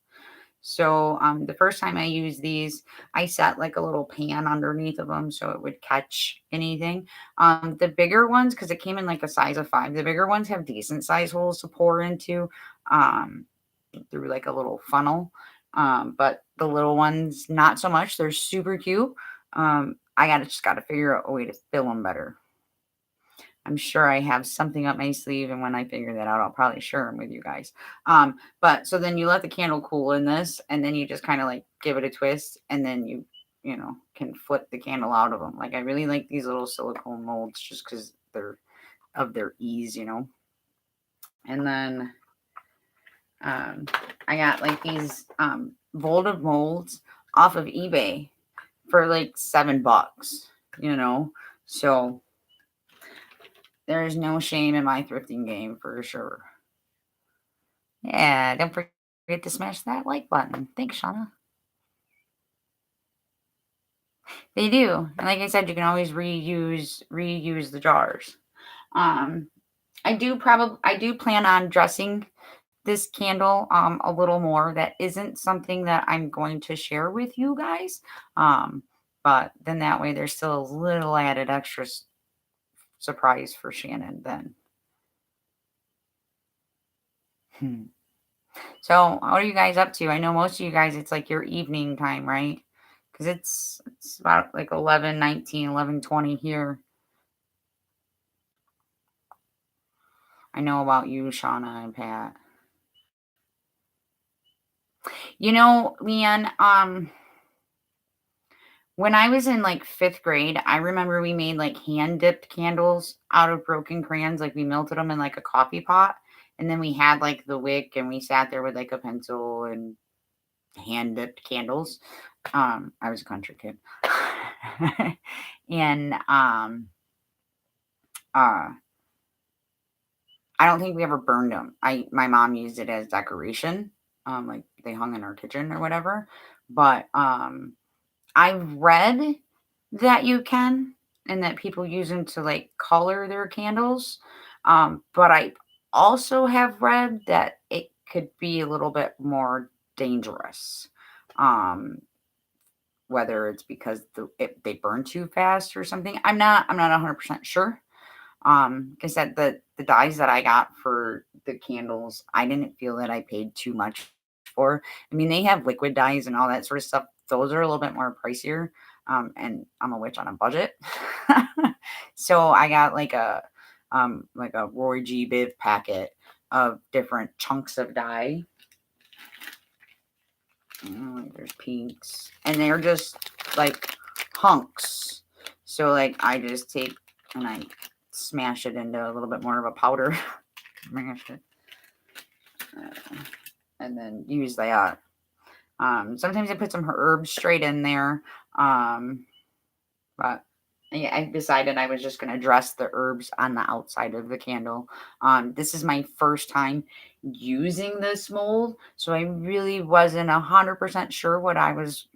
So the first time I used these, I set like a little pan underneath of them so it would catch anything. The bigger ones, because it came in like a size of 5, the bigger ones have decent size holes to pour into um, through like a little funnel. But the little ones, not so much. They're super cute. I gotta just gotta figure out a way to fill them better. I'm sure I have something up my sleeve, and when I figure that out, I'll probably share them with you guys. But so then you let the candle cool in this, and then you just kind of like give it a twist, and then you can flip the candle out of them. Like I really like these little silicone molds just because they're of their ease. And then um, I got like these votive molds off of eBay for like $7. So there's no shame in my thrifting game for sure. Yeah, don't forget to smash that like button. Thanks, Shauna. They do. And like I said, you can always reuse the jars. Um, I do plan on dressing this candle a little more. That isn't something that I'm going to share with you guys. Um, but then that way there's still a little added extra surprise for Shannon then. Hmm. So, what are you guys up to? I know most of you guys, it's like your evening time, right? Because it's about like 11:19, 11:20 here. I know about you, Shauna and Pat. Leanne, when I was in like fifth grade, I remember we made like hand dipped candles out of broken crayons. Like we melted them in like a coffee pot. And then we had like the wick and we sat there with like a pencil and hand dipped candles. I was a country kid. And uh I don't think we ever burned them. My mom used it as decoration. Like they hung in our kitchen or whatever. But I've read that you can and that people use them to like color their candles. But I also have read that it could be a little bit more dangerous. Um, whether it's because they burn too fast or something. I'm not 100% sure. Like I said, the dyes that I got for the candles, I didn't feel that I paid too much for. I mean, they have liquid dyes and all that sort of stuff. Those are a little bit more pricier. And I'm a witch on a budget. So I got like a Roy G. Biv packet of different chunks of dye. There's pinks. And they're just like hunks. So like I just take and I smash it into a little bit more of a powder. Mash it. And then use that. Sometimes I put some herbs straight in there. But yeah, I decided I was just going to dress the herbs on the outside of the candle. This is my first time using this mold, so I really wasn't 100% sure what I was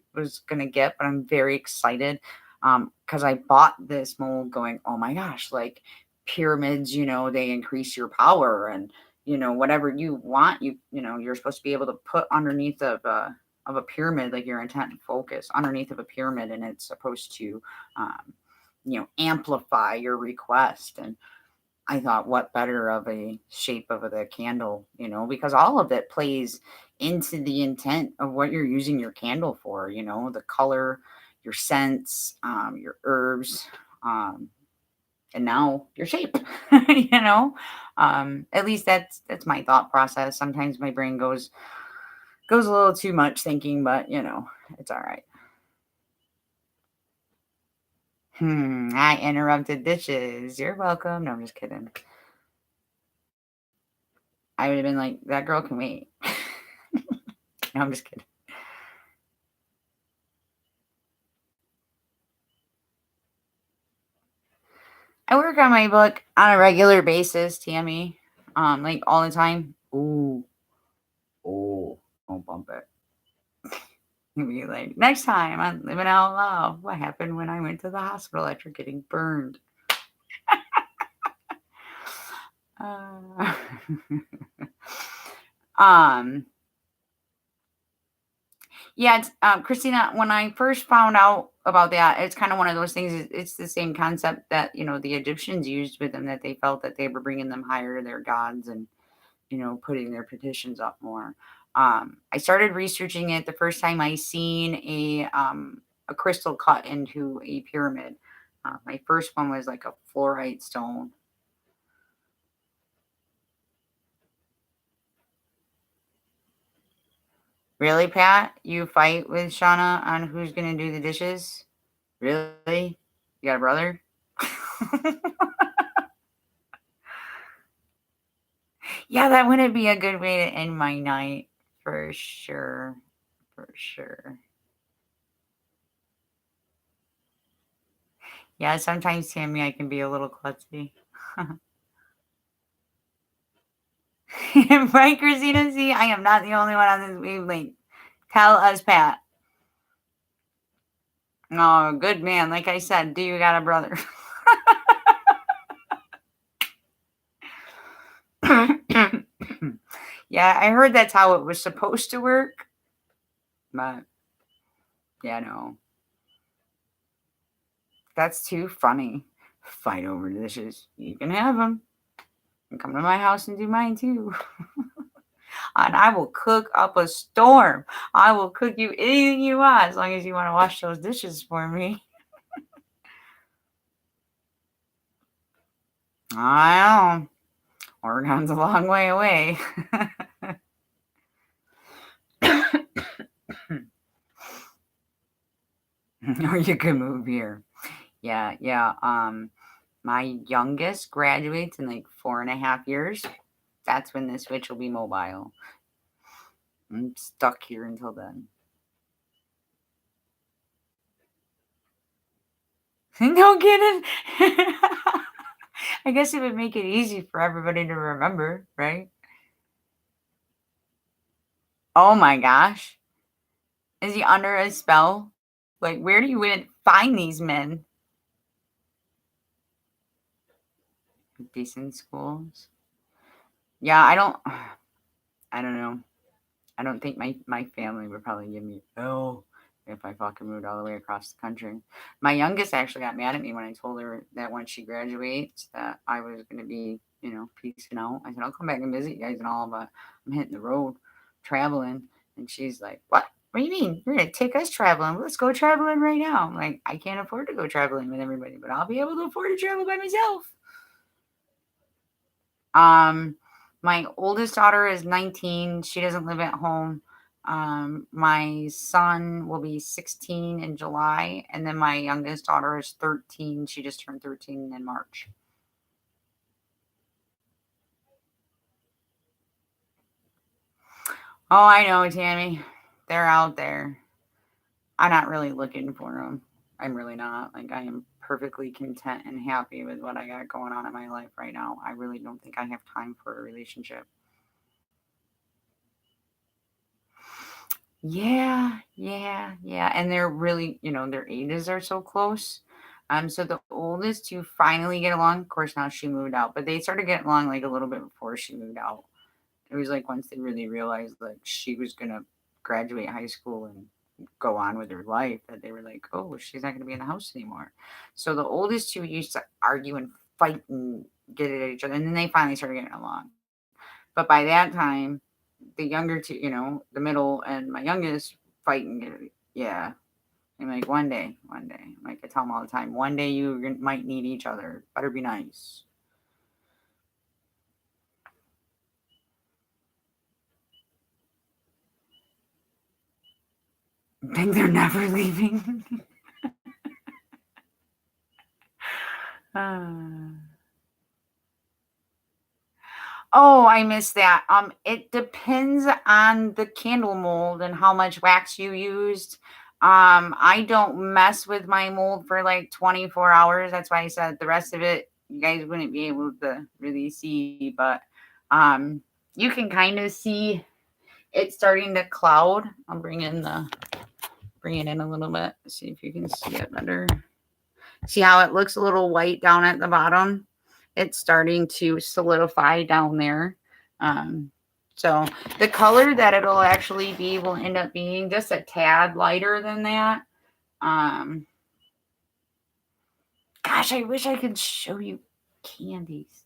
going to get, but I'm very excited because I bought this mold going, oh my gosh, like pyramids, they increase your power and whatever you want, you're supposed to be able to put underneath of a pyramid, like your intent and focus underneath of a pyramid, and it's supposed to amplify your request. And I thought, what better of a shape of the candle, because all of it plays into the intent of what you're using your candle for, the color, your scents, your herbs, and now your shape. At least that's my thought process. Sometimes my brain goes a little too much thinking, but it's all right. I interrupted dishes. You're welcome. No, I'm just kidding. I would have been like, that girl can wait. No, I'm just kidding. I work on my book on a regular basis, Tammy. Like all the time. Ooh, oh, don't bump it. He'd be like, next time on Living Out Loud, what happened when I went to the hospital after getting burned? Uh, um, yeah, Christina, when I first found out about that, it's kind of one of those things. It's the same concept that, the Egyptians used with them, that they felt that they were bringing them higher to their gods and, putting their petitions up more. I started researching it the first time I seen a crystal cut into a pyramid. My first one was like a fluorite stone. Really, Pat? You fight with Shauna on who's gonna do the dishes? Really? You got a brother? Yeah, that wouldn't be a good way to end my night. For sure. For sure. Yeah, sometimes, Tammy, I can be a little klutzy. Right, Christina? See, I am not the only one on this wavelength. Tell us, Pat. Oh, good man. Like I said, do you got a brother? Yeah, I heard that's how it was supposed to work. But, yeah, no. That's too funny. Fight over dishes. You can have them. And come to my house and do mine too. And I will cook up a storm. I will cook you anything you want as long as you want to wash those dishes for me. I know. Oregon's a long way away. Or you could move here. Yeah, yeah. My youngest graduates in like 4.5 years. That's when this switch will be mobile. I'm stuck here until then. No kidding. I guess it would make it easy for everybody to remember, right? Oh my gosh. Is he under a spell? Like, where do you even find these men? Decent schools. Yeah, I don't know. I don't think my family would probably give me hell if I fucking moved all the way across the country. My youngest actually got mad at me when I told her that when she graduates that I was gonna be, peacing out. I said, I'll come back and visit you guys and all, but I'm hitting the road traveling. And she's like, what? What do you mean? You're gonna take us traveling? Let's go traveling right now. I'm like, I can't afford to go traveling with everybody, but I'll be able to afford to travel by myself. Um, my oldest daughter is 19. She doesn't live at home. My son will be 16 in July, and then my youngest daughter is 13. She just turned 13 in March. Oh, I know, Tammy. They're out there. I'm not really looking for them. I'm really not. Like, I am perfectly content and happy with what I got going on in my life right now. I really don't think I have time for a relationship. Yeah, yeah, yeah, and they're really, their ages are so close. So the oldest to finally get along, of course, now she moved out, but they started getting along like a little bit before she moved out. It was like once they really realized like she was gonna graduate high school and go on with her life that they were like, oh, she's not gonna be in the house anymore. So the oldest two used to argue and fight and get it at each other, and then they finally started getting along. But by that time, the younger two, the middle and my youngest fighting. Yeah. I'm like, one day, one day. Like I tell them all the time, one day you might need each other. Better be nice. Think they're never leaving. uh, oh, I missed that. It depends on the candle mold and how much wax you used. I don't mess with my mold for like 24 hours. That's why I said the rest of it you guys wouldn't be able to really see, but um you can kind of see it starting to cloud. I'll bring in the bring it in a little bit. See if you can see it better. See how it looks a little white down at the bottom? It's starting to solidify down there. So the color that it'll actually be will end up being just a tad lighter than that. Gosh, I wish I could show you candies.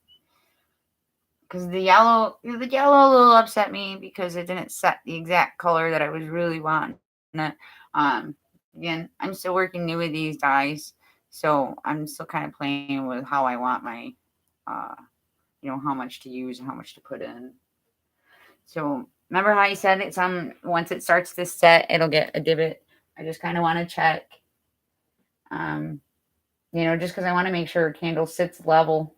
Because the yellow a little upset me because it didn't set the exact color that I was really wanting. Again, I'm still working new with these dyes, so I'm still kind of playing with how I want my, how much to use and how much to put in. So remember how I said it's once it starts to set, it'll get a divot. I just kind of want to check, just because I want to make sure a candle sits level.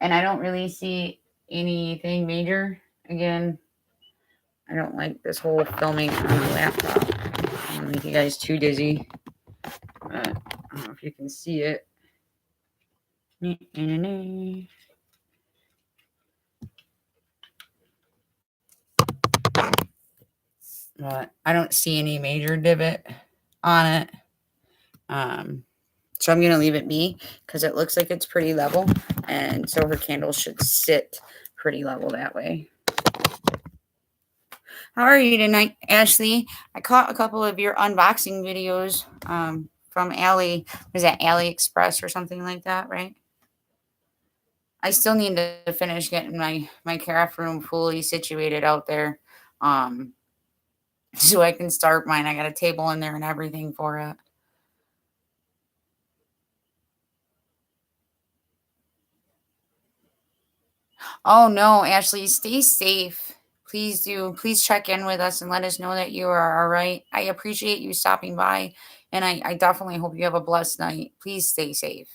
And I don't really see anything major. Again, I don't like this whole filming on the laptop. I don't want to make you guys too dizzy. But I don't know if you can see it. But I don't see any major divot on it. So I'm going to leave it be because it looks like it's pretty level. And so her candle should sit pretty level that way. How are you tonight, Ashley? I caught a couple of your unboxing videos from was that AliExpress or something like that, right? I still need to finish getting my craft room fully situated out there so I can start mine. I got a table in there and everything for it. Oh, no, Ashley, stay safe. Please do. Please check in with us and let us know that you are all right. I appreciate you stopping by, and I definitely hope you have a blessed night. Please stay safe.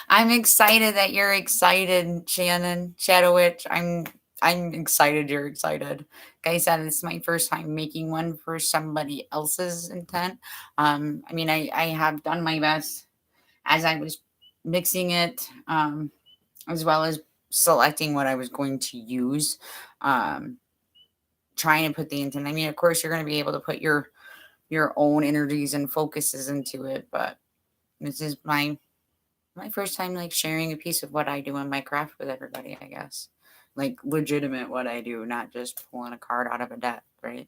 I'm excited that you're excited, Shannon, ShadowWitchś. I'm excited you're excited. Like I said, it's my first time making one for somebody else's intent. I mean, I have done my best as I was mixing it, as well as selecting what I was going to use, trying to put the intent. I mean, of course, you're going to be able to put your own energies and focuses into it, but this is my first time like sharing a piece of what I do in my craft with everybody, I guess. Like legitimate what I do, not just pulling a card out of a deck, right?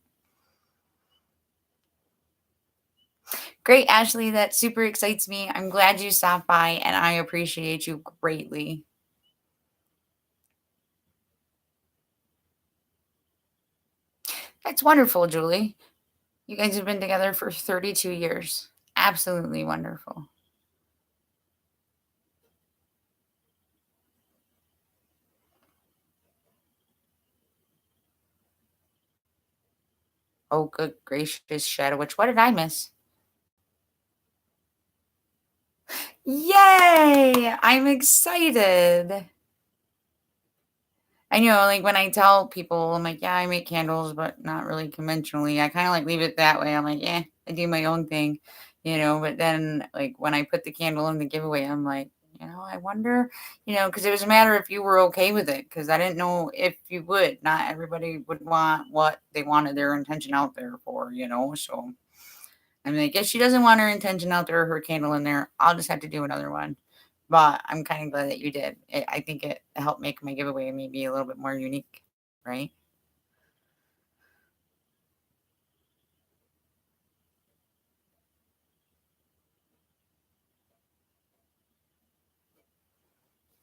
Great, Ashley. That super excites me. I'm glad you stopped by and I appreciate you greatly. That's wonderful, Julie. You guys have been together for 32 years. Absolutely wonderful. Oh, good gracious, ShadowWitchś. What did I miss? Yay! I'm excited. I know, like, when I tell people, I'm like, yeah, I make candles, but not really conventionally. I kind of like leave it that way. I'm like, yeah, I do my own thing, but then, like, when I put the candle in the giveaway, I'm like, I wonder, because it was a matter if you were okay with it, because I didn't know if you would. Not everybody would want what they wanted their intention out there for, so I'm like, if she doesn't want her intention out there, her candle in there, I'll just have to do another one. But I'm kind of glad that you did. I think it helped make my giveaway maybe a little bit more unique, right?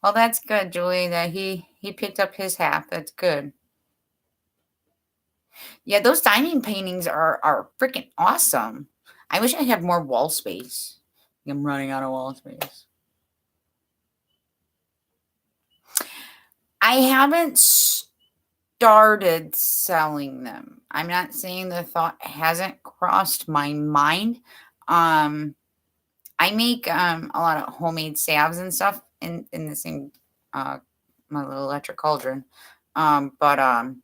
Well, that's good, Julie, that he picked up his half. That's good. Yeah, those diamond paintings are freaking awesome. I wish I had more wall space. I'm running out of wall space. I haven't started selling them. I'm not saying the thought hasn't crossed my mind. I make a lot of homemade salves and stuff in the same my little electric cauldron. But and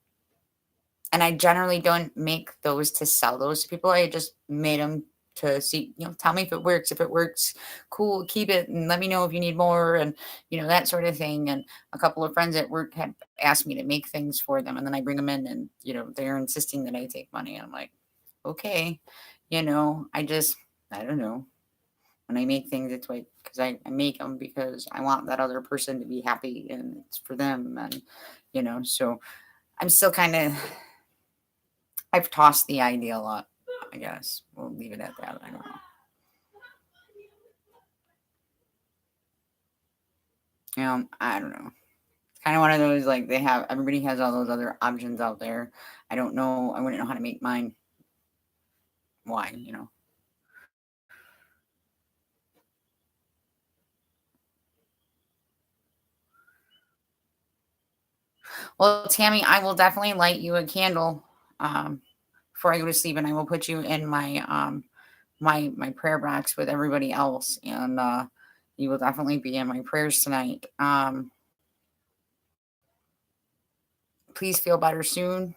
I generally don't make those to sell those to people. I just made them to see, tell me if it works. If it works, cool, keep it and let me know if you need more, and that sort of thing. And a couple of friends at work have asked me to make things for them, and then I bring them in, and they're insisting that I take money. And I'm like, okay, I don't know. When I make things, it's like because I make them because I want that other person to be happy and it's for them. And so I'm still kind of, I've tossed the idea a lot, I guess. We'll leave it at that. I don't know. I don't know. It's kind of one of those, like, everybody has all those other options out there. I don't know. I wouldn't know how to make mine. Why? Well, Tammy, I will definitely light you a candle before I go to sleep, and I will put you in my prayer box with everybody else, and you will definitely be in my prayers tonight. Please feel better soon.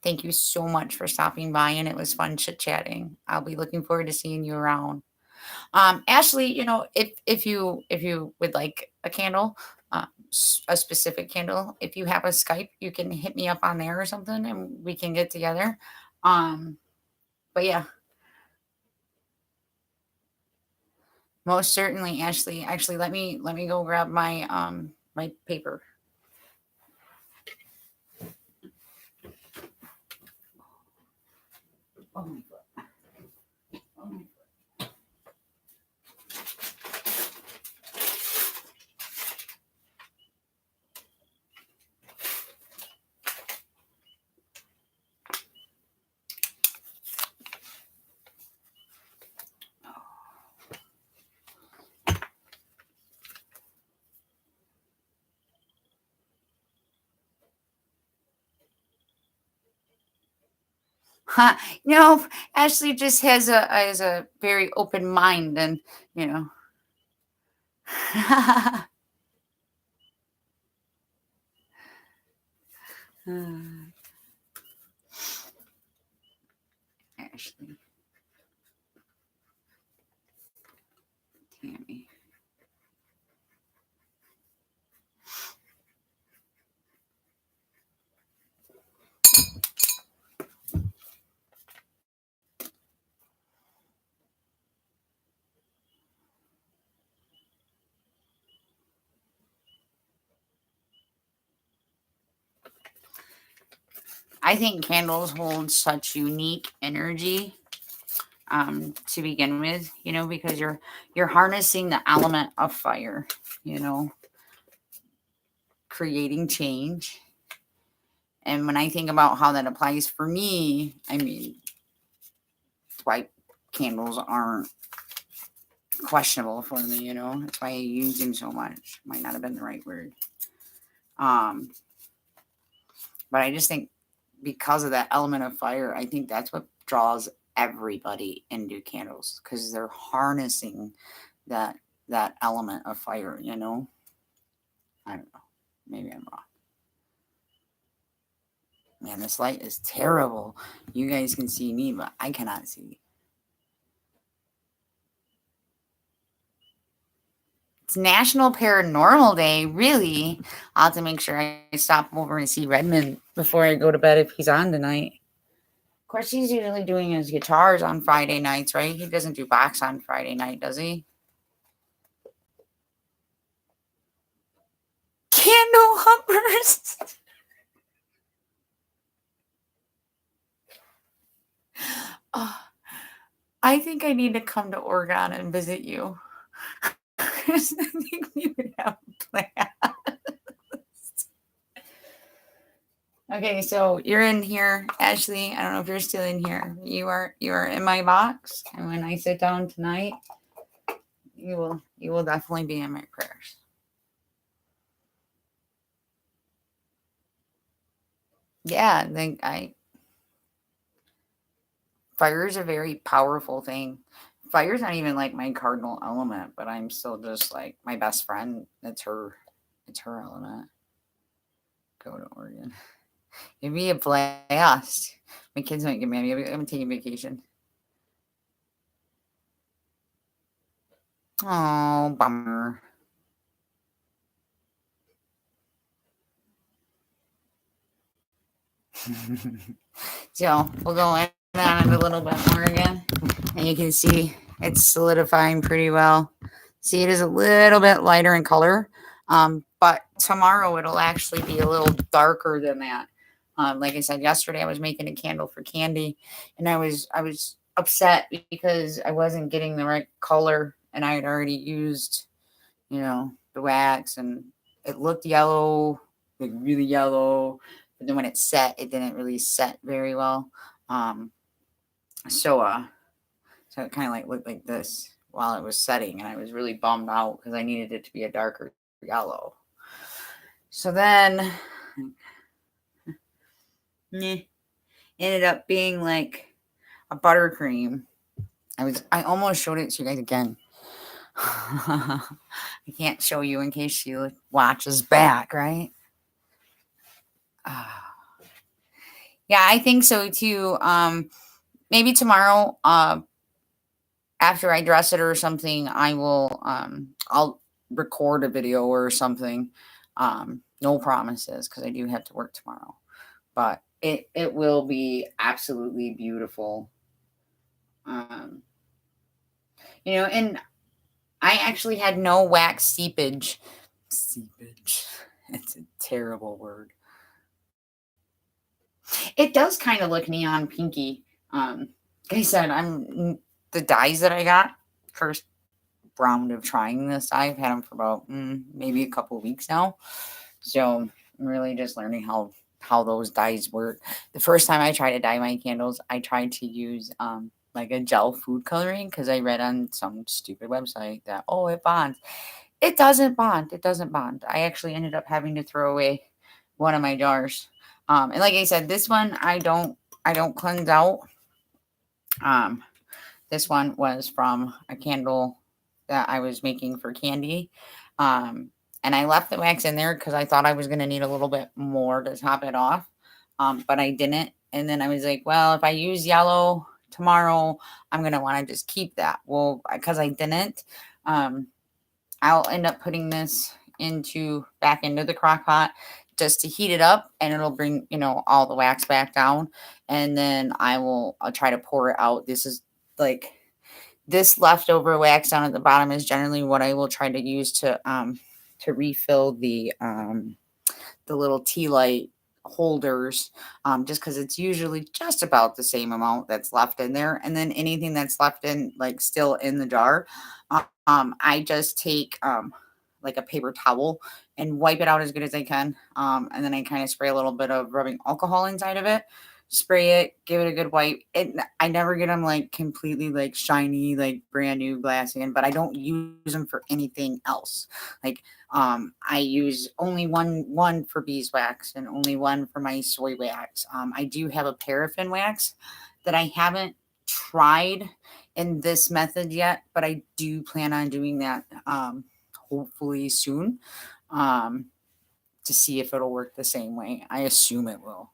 Thank you so much for stopping by, and it was fun chit chatting. I'll be looking forward to seeing you around. Ashley, if you would like a candle, a specific candle, if you have a Skype, you can hit me up on there or something, and we can get together. Um, but yeah, most certainly, Ashley. Actually, let me go grab my paper. Oh my god. Oh my. Huh. No, Ashley just has a very open mind, and you know. Ashley, Tammy. I think candles hold such unique energy to begin with, because you're harnessing the element of fire, you know, creating change. And when I think about how that applies for me, I mean, that's why candles aren't questionable for me. That's why I use them so much. Might not have been the right word. Um, but I just think because of that element of fire, I think that's what draws everybody into candles, because they're harnessing that element of fire. I don't know. Maybe I'm wrong. Man, this light is terrible. You guys can see me, but I cannot see. It's National Paranormal Day, really. I'll have to make sure I stop over and see Redmond before I go to bed if he's on tonight. Of course, he's usually doing his guitars on Friday nights, right? He doesn't do box on Friday night, does he? Candle hoppers. Oh, I think I need to come to Oregon and visit you. I think we would have a plan. Okay, so you're in here, Ashley. I don't know if you're still in here. You are in my box, and when I sit down tonight, you will definitely be in my prayers. Yeah, fire is a very powerful thing. Fire's not even like my cardinal element, but I'm still just like my best friend. It's her element. Go to Oregon. It'd be a blast. My kids might get mad. I'm taking vacation. Oh, bummer. So we'll go in on it a little bit more again. And you can see it's solidifying pretty well. See, it is a little bit lighter in color. But tomorrow it'll actually be a little darker than that. Like I said yesterday, I was making a candle for Candy, and I was upset because I wasn't getting the right color, and I had already used, the wax, and it looked yellow, like really yellow. But then when it set, it didn't really set very well. Um, so so it kind of like looked like this while it was setting, and I was really bummed out because I needed it to be a darker yellow. So then, ended up being like a buttercream. I almost showed it to you guys again. I can't show you in case she watches back, right? Yeah, I think so too. Maybe tomorrow, after I dress it or something, I'll record a video or something. No promises because I do have to work tomorrow, but it will be absolutely beautiful. Um, and I actually had no wax seepage. Seepage. It's a terrible word. It does kind of look neon pinky. Like I said, the dyes that I got first round of trying this. I've had them for about maybe a couple of weeks now, so I'm really just learning how those dyes work. The first time I tried to dye my candles, I tried to use like a gel food coloring because I read on some stupid website that it bonds. It doesn't bond. It doesn't bond. I actually ended up having to throw away one of my jars. And like I said, this one I don't cleanse out. This one was from a candle that I was making for Candy. And I left the wax in there because I thought I was going to need a little bit more to top it off. But I didn't. And then I was like, well, if I use yellow tomorrow, I'm going to want to just keep that. Well, because I didn't, I'll end up putting this back into the crock pot just to heat it up, and it'll bring, all the wax back down. And then I'll try to pour it out. This is like this leftover wax down at the bottom is generally what I will try to use to refill the little tea light holders, just because it's usually just about the same amount that's left in there. And then anything that's left in, like, still in the jar, I just take like a paper towel and wipe it out as good as I can. And then I kind of spray a little bit of rubbing alcohol inside of it, spray it, give it a good wipe. I never get them like completely like shiny, like brand new glass again, but I don't use them for anything else. Like, I use only one for beeswax and only one for my soy wax. I do have a paraffin wax that I haven't tried in this method yet, but I do plan on doing that hopefully soon, to see if it'll work the same way. I assume it will.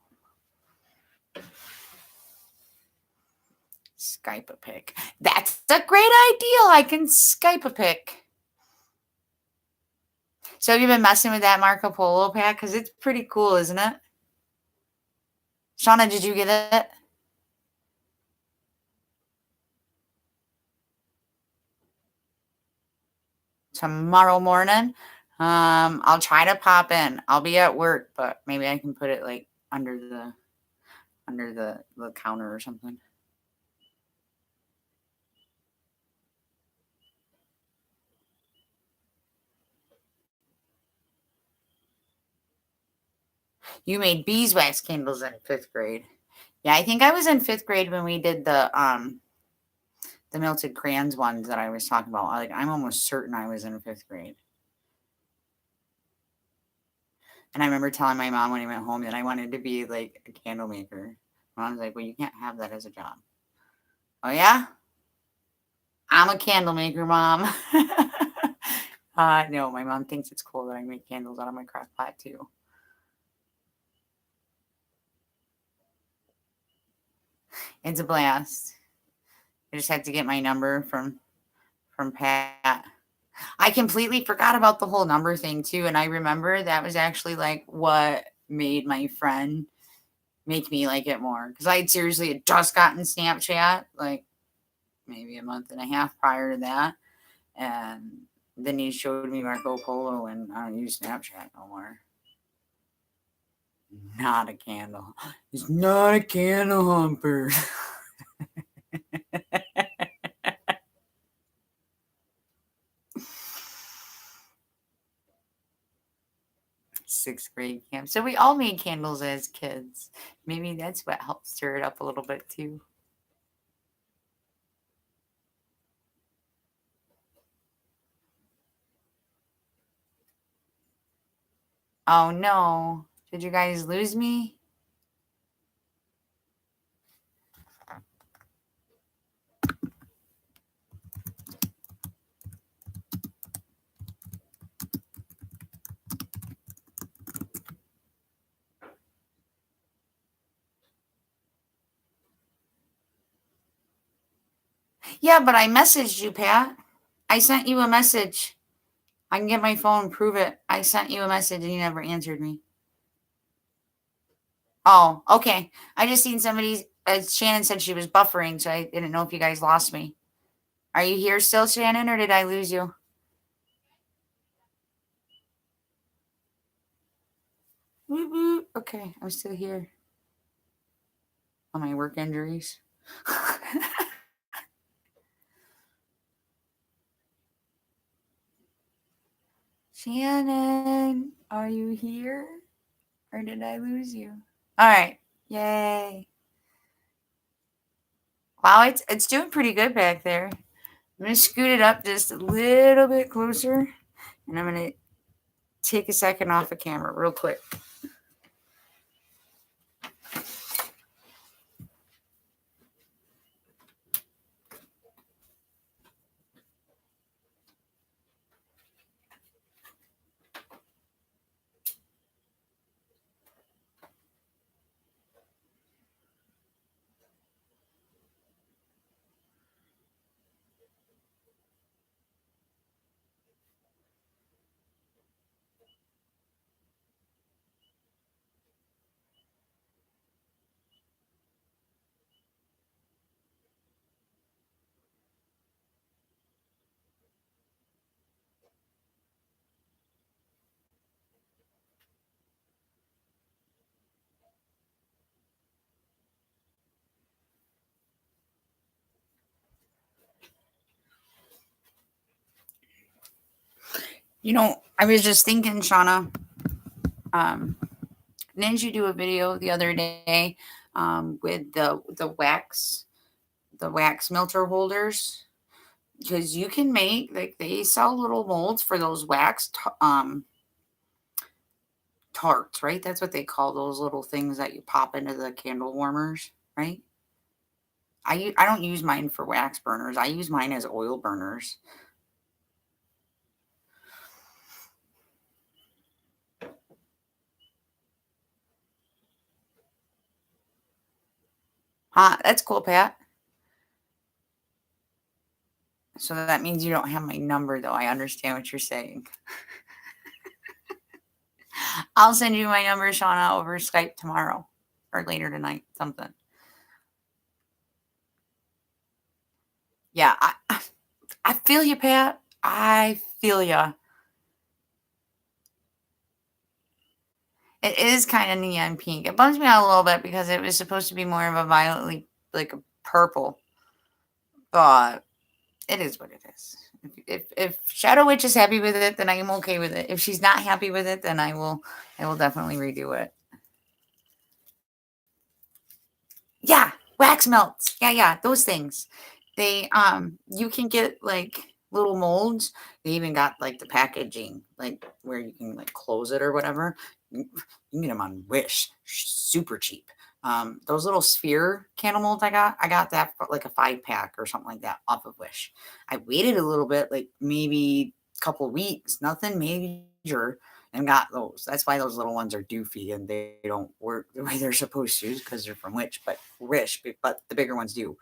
Skype a pic. That's a great idea. I can Skype a pic. So have you been messing with that Marco Polo pack? Because it's pretty cool, isn't it? Shauna, did you get it? Tomorrow morning. I'll try to pop in. I'll be at work, but maybe I can put it like under the counter or something. You made beeswax candles in 5th grade. Yeah, I think I was in 5th grade when we did the melted crayons ones that I was talking about. Like, I'm almost certain I was in 5th grade. And I remember telling my mom when I went home that I wanted to be like a candle maker. My mom was like, well, you can't have that as a job. Oh, yeah? I'm a candle maker, Mom. No, my mom thinks it's cool that I make candles out of my crock pot too. It's a blast. I just had to get my number from from Pat. I completely forgot about the whole number thing too, and I remember that was actually, like, what made my friend make me like it more, because I seriously had just gotten Snapchat, like, maybe a month and a half prior to that, and then he showed me Marco Polo, and I don't use Snapchat no more. Not a candle. It's not a candle humper. Sixth grade camp. So we all made candles as kids. Maybe that's what helped stir it up a little bit too. Oh no. Did you guys lose me? Yeah, but I messaged you, Pat. I sent you a message. I can get my phone and prove it. I sent you a message and you never answered me. Oh, okay. I just seen somebody, Shannon said she was buffering, so I didn't know if you guys lost me. Are you here still, Shannon, or did I lose you? Woo woo. Okay, I'm still here. On my work injuries. Shannon, are you here? Or did I lose you? All right. Yay. Wow, it's doing pretty good back there. I'm going to scoot it up just a little bit closer. And I'm going to take a second off the camera real quick. You know, I was just thinking, Shauna, didn't you do a video the other day with the wax melter holders? Because you can make, like, they sell little molds for those tarts, right? That's what they call those little things that you pop into the candle warmers, right? I don't use mine for wax burners. I use mine as oil burners. That's cool, Pat. So that means you don't have my number, though. I understand what you're saying. I'll send you my number, Shauna, over Skype tomorrow or later tonight, something. Yeah, I feel you, Pat. I feel you. It is kind of neon pink. It bums me out a little bit because it was supposed to be more of a violetly, like a purple. But it is what it is. If Shadow Witch is happy with it, then I am okay with it. If she's not happy with it, then I will definitely redo it. Yeah, wax melts. Yeah, those things. They you can get like little molds. They even got like the packaging, like where you can like close it or whatever. You can get them on Wish, super cheap. Those little sphere candle molds I got that for like a 5-pack or something like that off of Wish. I waited a little bit, like maybe a couple of weeks, nothing major, and got those. That's why those little ones are doofy and they don't work the way they're supposed to because they're from Wish, but the bigger ones do.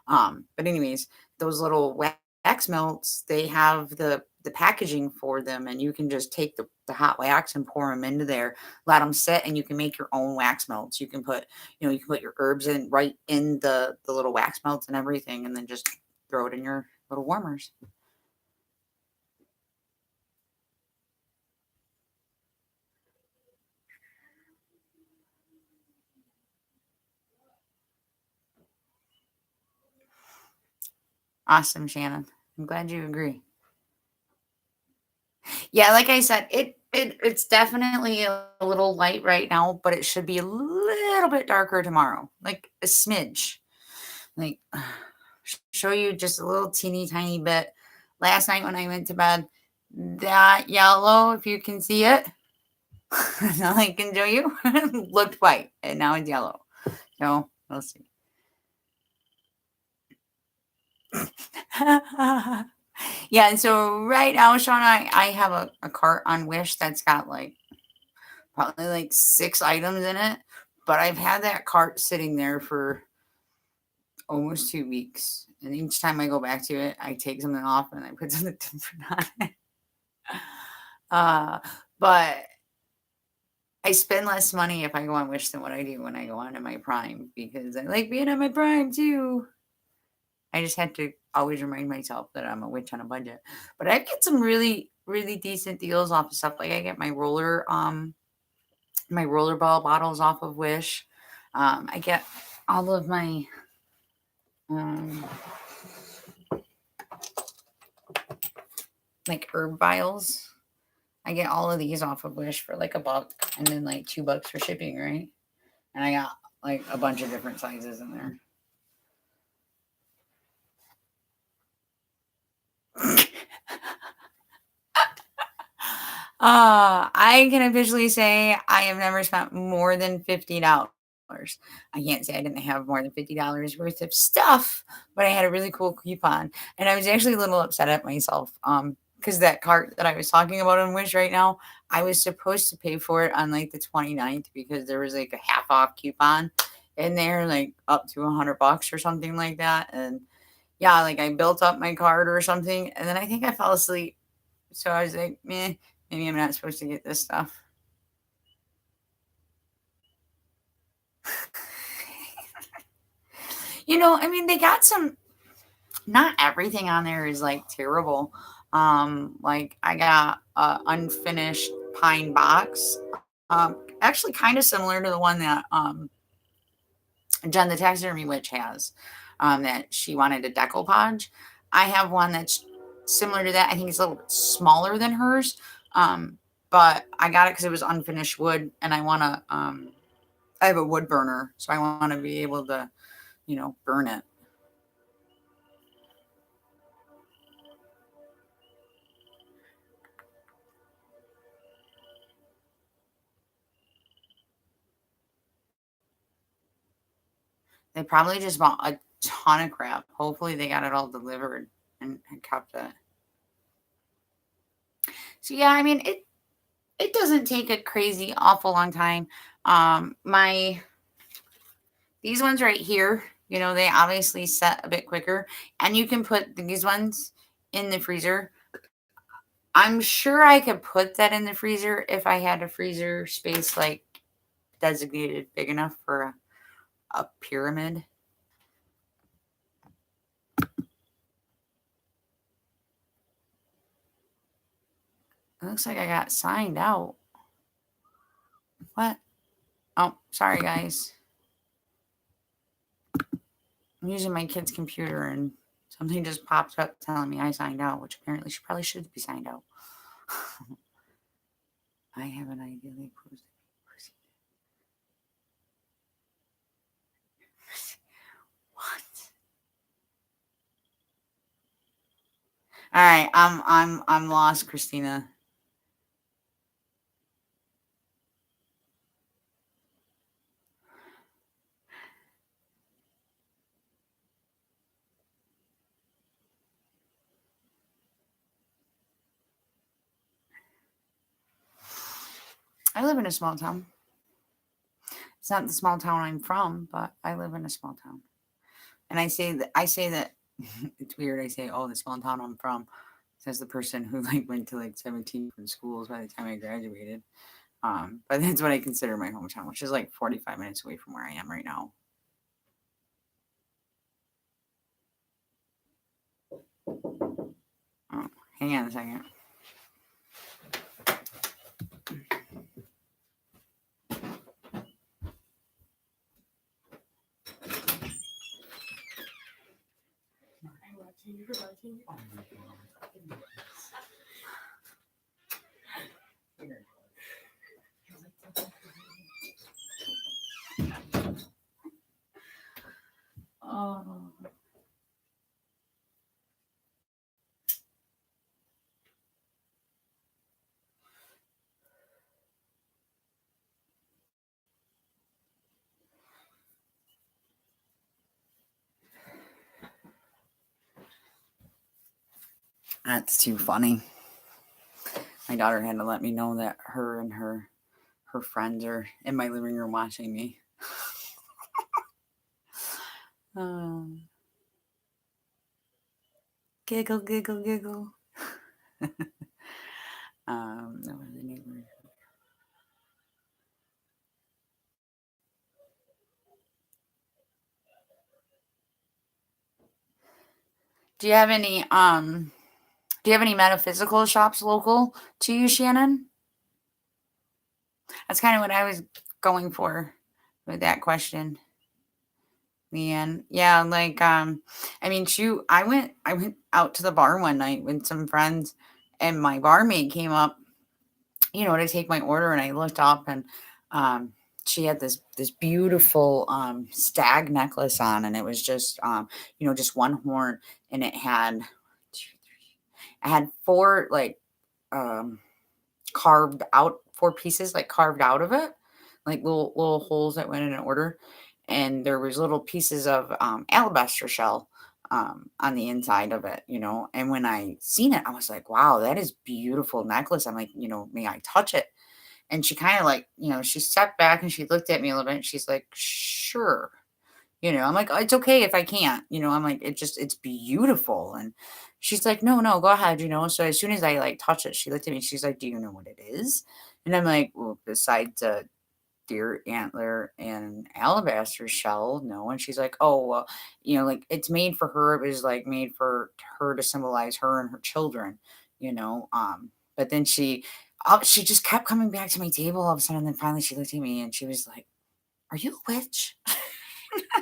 But anyways, those little wax wax melts, they have the packaging for them, and you can just take the hot wax and pour them into there, let them sit, and you can make your own wax melts. You can put, you can put your herbs in right in the little wax melts and everything, and then just throw it in your little warmers. Awesome, Shannon. I'm glad you agree. Yeah, like I said, it's definitely a little light right now, but it should be a little bit darker tomorrow, like a smidge. Like, show you just a little teeny tiny bit. Last night when I went to bed, that yellow, if you can see it, now I can show you, looked white, and now it's yellow. So we'll see. Yeah, and so right now, Sean, I have a cart on Wish that's got like probably like 6 items in it, but I've had that cart sitting there for almost 2 weeks, and each time I go back to it, I take something off and I put something different on it. Uh, but I spend less money if I go on Wish than what I do when I go onto my Prime because I like being on my Prime too. I just had to always remind myself that I'm a witch on a budget. But I get some really, really decent deals off of stuff. Like I get my rollerball bottles off of Wish. I get all of my um, like herb vials. I get all of these off of Wish for like $1 and then like $2 for shipping, right? And I got like a bunch of different sizes in there. I can officially say I have never spent more than $50. I can't say I didn't have more than $50 worth of stuff, but I had a really cool coupon. And I was actually a little upset at myself. Because that cart that I was talking about on Wish right now, I was supposed to pay for it on like the 29th because there was like a half off coupon in there, like up to $100 or something like that. And yeah, like I built up my card or something, and then I think I fell asleep. So I was like, meh, maybe I'm not supposed to get this stuff. I mean, they got some, not everything on there is like terrible. Like I got a unfinished pine box. Actually kind of similar to the one that Jen the taxidermy witch has. That she wanted a decoupage. I have one that's similar to that. I think it's a little bit smaller than hers. But I got it because it was unfinished wood, and I have a wood burner, so I want to be able to, burn it. They probably just bought a ton of crap. Hopefully, they got it all delivered and kept it. So yeah, I mean it doesn't take a crazy awful long time. My These ones right here, they obviously set a bit quicker, and you can put these ones in the freezer. I'm sure I could put that in the freezer if I had a freezer space like designated big enough for a pyramid. It looks like I got signed out. What? Oh, sorry guys. I'm using my kid's computer and something just popped up telling me I signed out, which apparently she probably should be signed out. I have an ideally posted. What? All right, I'm lost, Christina. I live in a small town. It's not the small town I'm from, but I live in a small town. And I say that It's weird. I say, "Oh, the small town I'm from," says the person who like went to like 17 different schools by the time I graduated. But that's what I consider my hometown, which is like 45 minutes away from where I am right now. Oh, hang on a second. Oh. That's too funny. My daughter had to let me know that her and her friends are in my living room watching me. Um, Giggle, giggle, giggle. That was the neighbor. Do you have any do you have any metaphysical shops local to you, Shannon? That's kind of what I was going for with that question. Leanne. Yeah, like I mean shoot, I went out to the bar one night with some friends and my barmaid came up, to take my order and I looked up and um she had this beautiful stag necklace on and it was just just one horn and it had I had four like um carved out 4 pieces, like, carved out of it, like, little holes that went in an order, and there was little pieces of, alabaster shell, on the inside of it, and when I seen it, I was like, "Wow, that is beautiful necklace." I'm like, "May I touch it?" And she kinda, like, she stepped back and she looked at me a little bit and she's like, "Sure." I'm like, "Oh, it's okay if I can't," I'm like, it's beautiful." And she's like, "No, no, go ahead," So as soon as I like touch it, she looked at me, she's like, "Do you know what it is?" And I'm like, "Well, besides a deer antler and an alabaster shell, no." And she's like, "Oh, well, like it's made for her. It was like made for her to symbolize her and her children, but then she just kept coming back to my table all of a sudden. And then finally she looked at me and she was like, "Are you a witch?"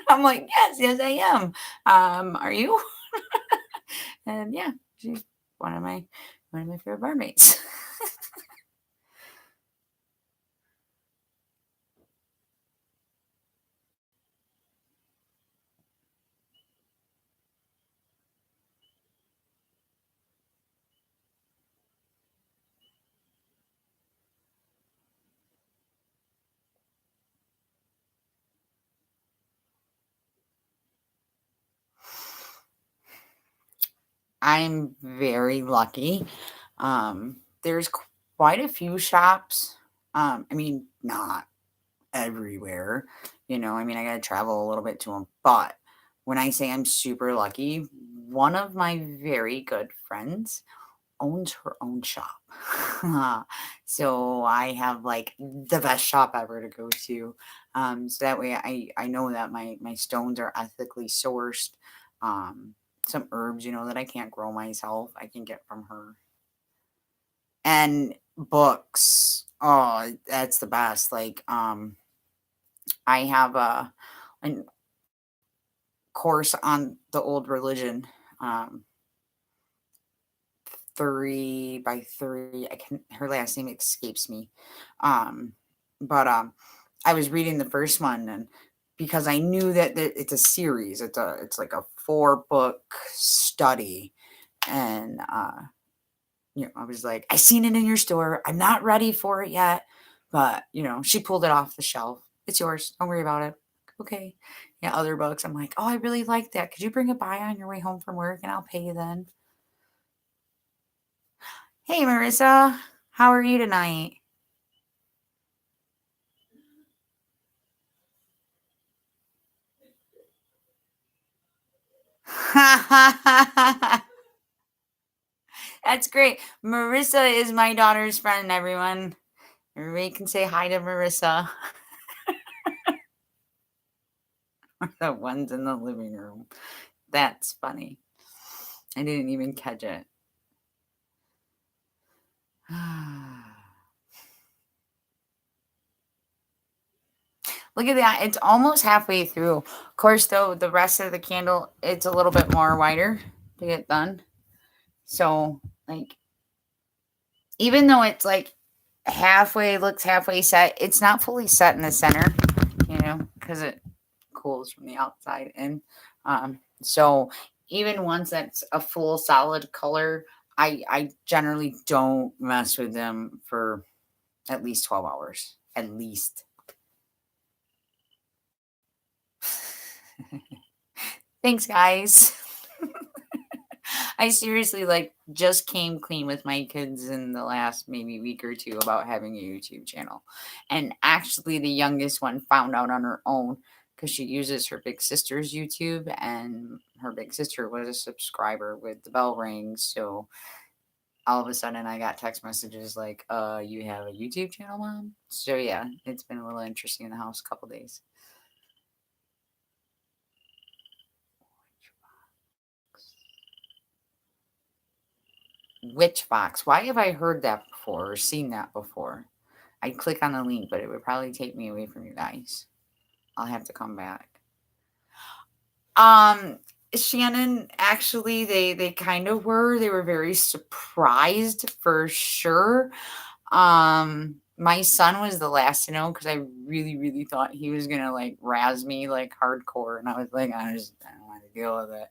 I'm like, "Yes, yes, I am. Are you?" And yeah, she's one of my favorite barmaids. I'm very lucky. There's quite a few shops. I mean, not everywhere. I mean, I gotta travel a little bit to them. But when I say I'm super lucky, one of my very good friends owns her own shop. So I have like the best shop ever to go to. So that way I know that my stones are ethically sourced. Um, some herbs, that I can't grow myself, I can get from her. And books. Oh, that's the best. Like I have a course on the old religion. Um 3 by 3. I can Her last name escapes me. Um, but I was reading the first one and because I knew that it's a series. It's like a 4-book study and I was like, "I seen it in your store. I'm not ready for it yet." But, she pulled it off the shelf. "It's yours. Don't worry about it." Okay. Yeah, other books. I'm like, "Oh, I really like that. Could you bring it by on your way home from work and I'll pay you then?" Hey, Marissa. How are you tonight? That's great. Marissa is my daughter's friend, everyone. Everybody can say hi to Marissa. The ones in the living room. That's funny. I didn't even catch it. Look at that. It's almost halfway through. Of course, though, the rest of the candle, it's a little bit more wider to get done. So, like, even though it's like looks halfway set, it's not fully set in the center, because it cools from the outside in. So even once that's a full solid color, I generally don't mess with them for at least 12 hours. At least. Thanks, guys. I seriously just came clean with my kids in the last maybe week or two about having a YouTube channel. And actually the youngest one found out on her own because she uses her big sister's YouTube, and her big sister was a subscriber with the bell rings. So all of a sudden I got text messages like, you have a YouTube channel, Mom? So yeah, it's been a little interesting in the house a couple days. Witch box. Why have I heard that before or seen that before? I'd click on the link, but it would probably take me away from you guys. I'll have to come back. Shannon, actually, they kind of were. They were very surprised for sure. My son was the last to know because I really, really thought he was gonna razz me hardcore, and I was like, I don't want to deal with it.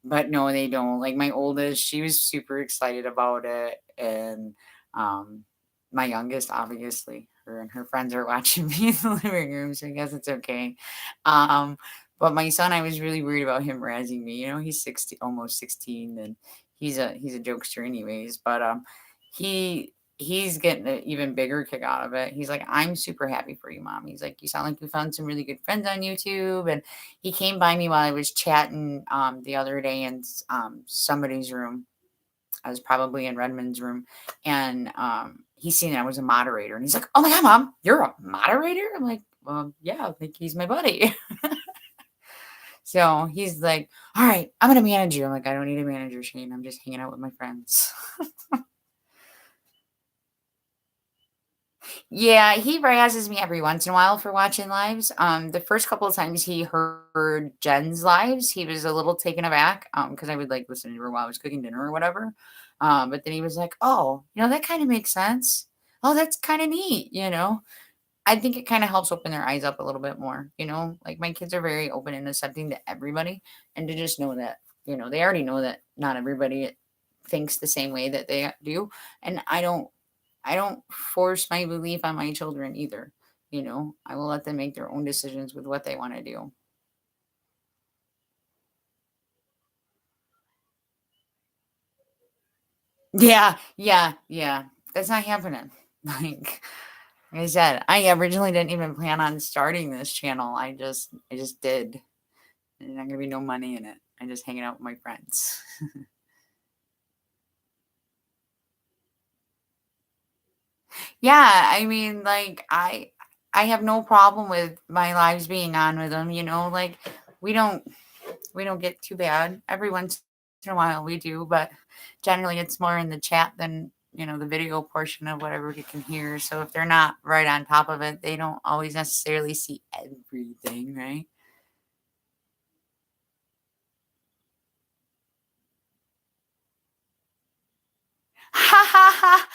But no, they don't. Like my oldest, she was super excited about it, and my youngest, obviously, her and her friends are watching me in the living room, so I guess it's okay. But my son, I was really worried about him razzing me. He's 60, almost 16, and he's a jokester anyways. But he's getting an even bigger kick out of it. He's like, I'm super happy for you, Mom. He's like, you sound like you found some really good friends on YouTube. And he came by me while I was chatting the other day in somebody's room. I was probably in Redmond's room, and he's seen I was a moderator, and he's like, oh my God, Mom, you're a moderator? I'm like, well, yeah, I think he's my buddy. So he's like, all right, I'm going to manage you. I'm like, I don't need a manager, Shane. I'm just hanging out with my friends. Yeah, he razzes me every once in a while for watching lives. The first couple of times he heard Jen's lives, he was a little taken aback because I would listen to her while I was cooking dinner or whatever. But then he was like, oh, that kind of makes sense. Oh, that's kind of neat, I think it kind of helps open their eyes up a little bit more, like my kids are very open and accepting to everybody, and to just know that, they already know that not everybody thinks the same way that they do. And I don't force my belief on my children either. I will let them make their own decisions with what they want to do. Yeah. That's not happening. Like I said, I originally didn't even plan on starting this channel. I just did. There's not gonna be no money in it. I'm just hanging out with my friends. Yeah, I mean, I have no problem with my lives being on with them, we don't get too bad. Every once in a while we do, but generally it's more in the chat than, the video portion of what everybody can hear. So if they're not right on top of it, they don't always necessarily see everything, right? Ha ha ha.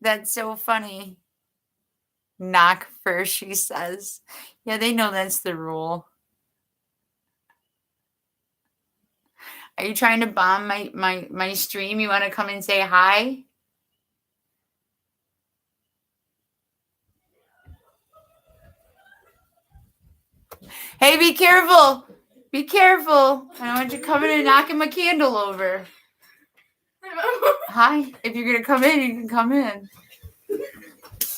That's so funny. Knock first, she says. Yeah, they know that's the rule. Are you trying to bomb my stream? You want to come and say hi? Hey, be careful. Be careful. I don't want you coming and knocking my candle over. Hi. If you're going to come in, you can come in.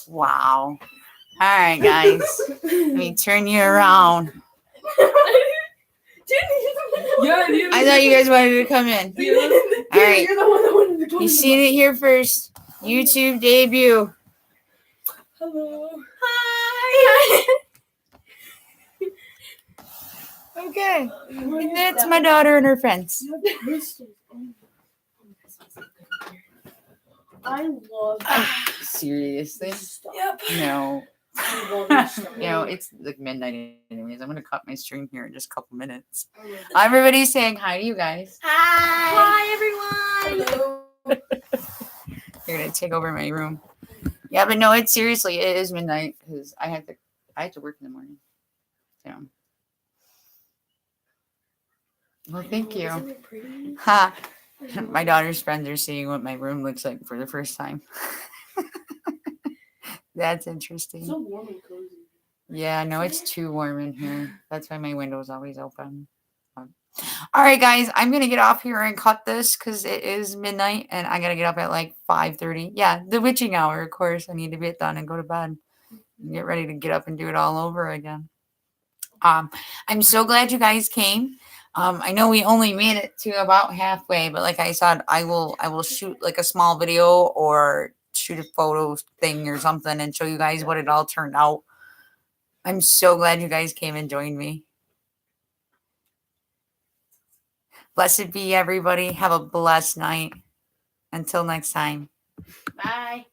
Wow. All right, guys. Let me turn you around. Yeah, I thought you guys wanted to come in. All right. You're the one that wanted to come. You seen it here first. YouTube debut. Hello. Hi. Okay. And that's my daughter and her friends. You have crystals. I love Seriously? Yep. No. I love this stuff. You know, it's like midnight anyways. I'm going to cut my stream here in just a couple minutes. Everybody's saying hi to you guys. Hi, everyone. Hello. You're going to take over my room. Yeah, but no, it's seriously, it is midnight because I had to work in the morning. So. Well, thank you. Isn't it pretty? Ha. My daughter's friends are seeing what my room looks like for the first time. That's interesting. So warm and cozy. Yeah, no, it's too warm in here. That's why my window's always open. All right, guys, I'm going to get off here and cut this because it is midnight and I got to get up at like 5:30. Yeah, the witching hour, of course. I need to get done and go to bed and get ready to get up and do it all over again. I'm so glad you guys came. I know we only made it to about halfway, but like I said, I will shoot like a small video or shoot a photo thing or something and show you guys what it all turned out. I'm so glad you guys came and joined me. Blessed be everybody. Have a blessed night. Until next time. Bye.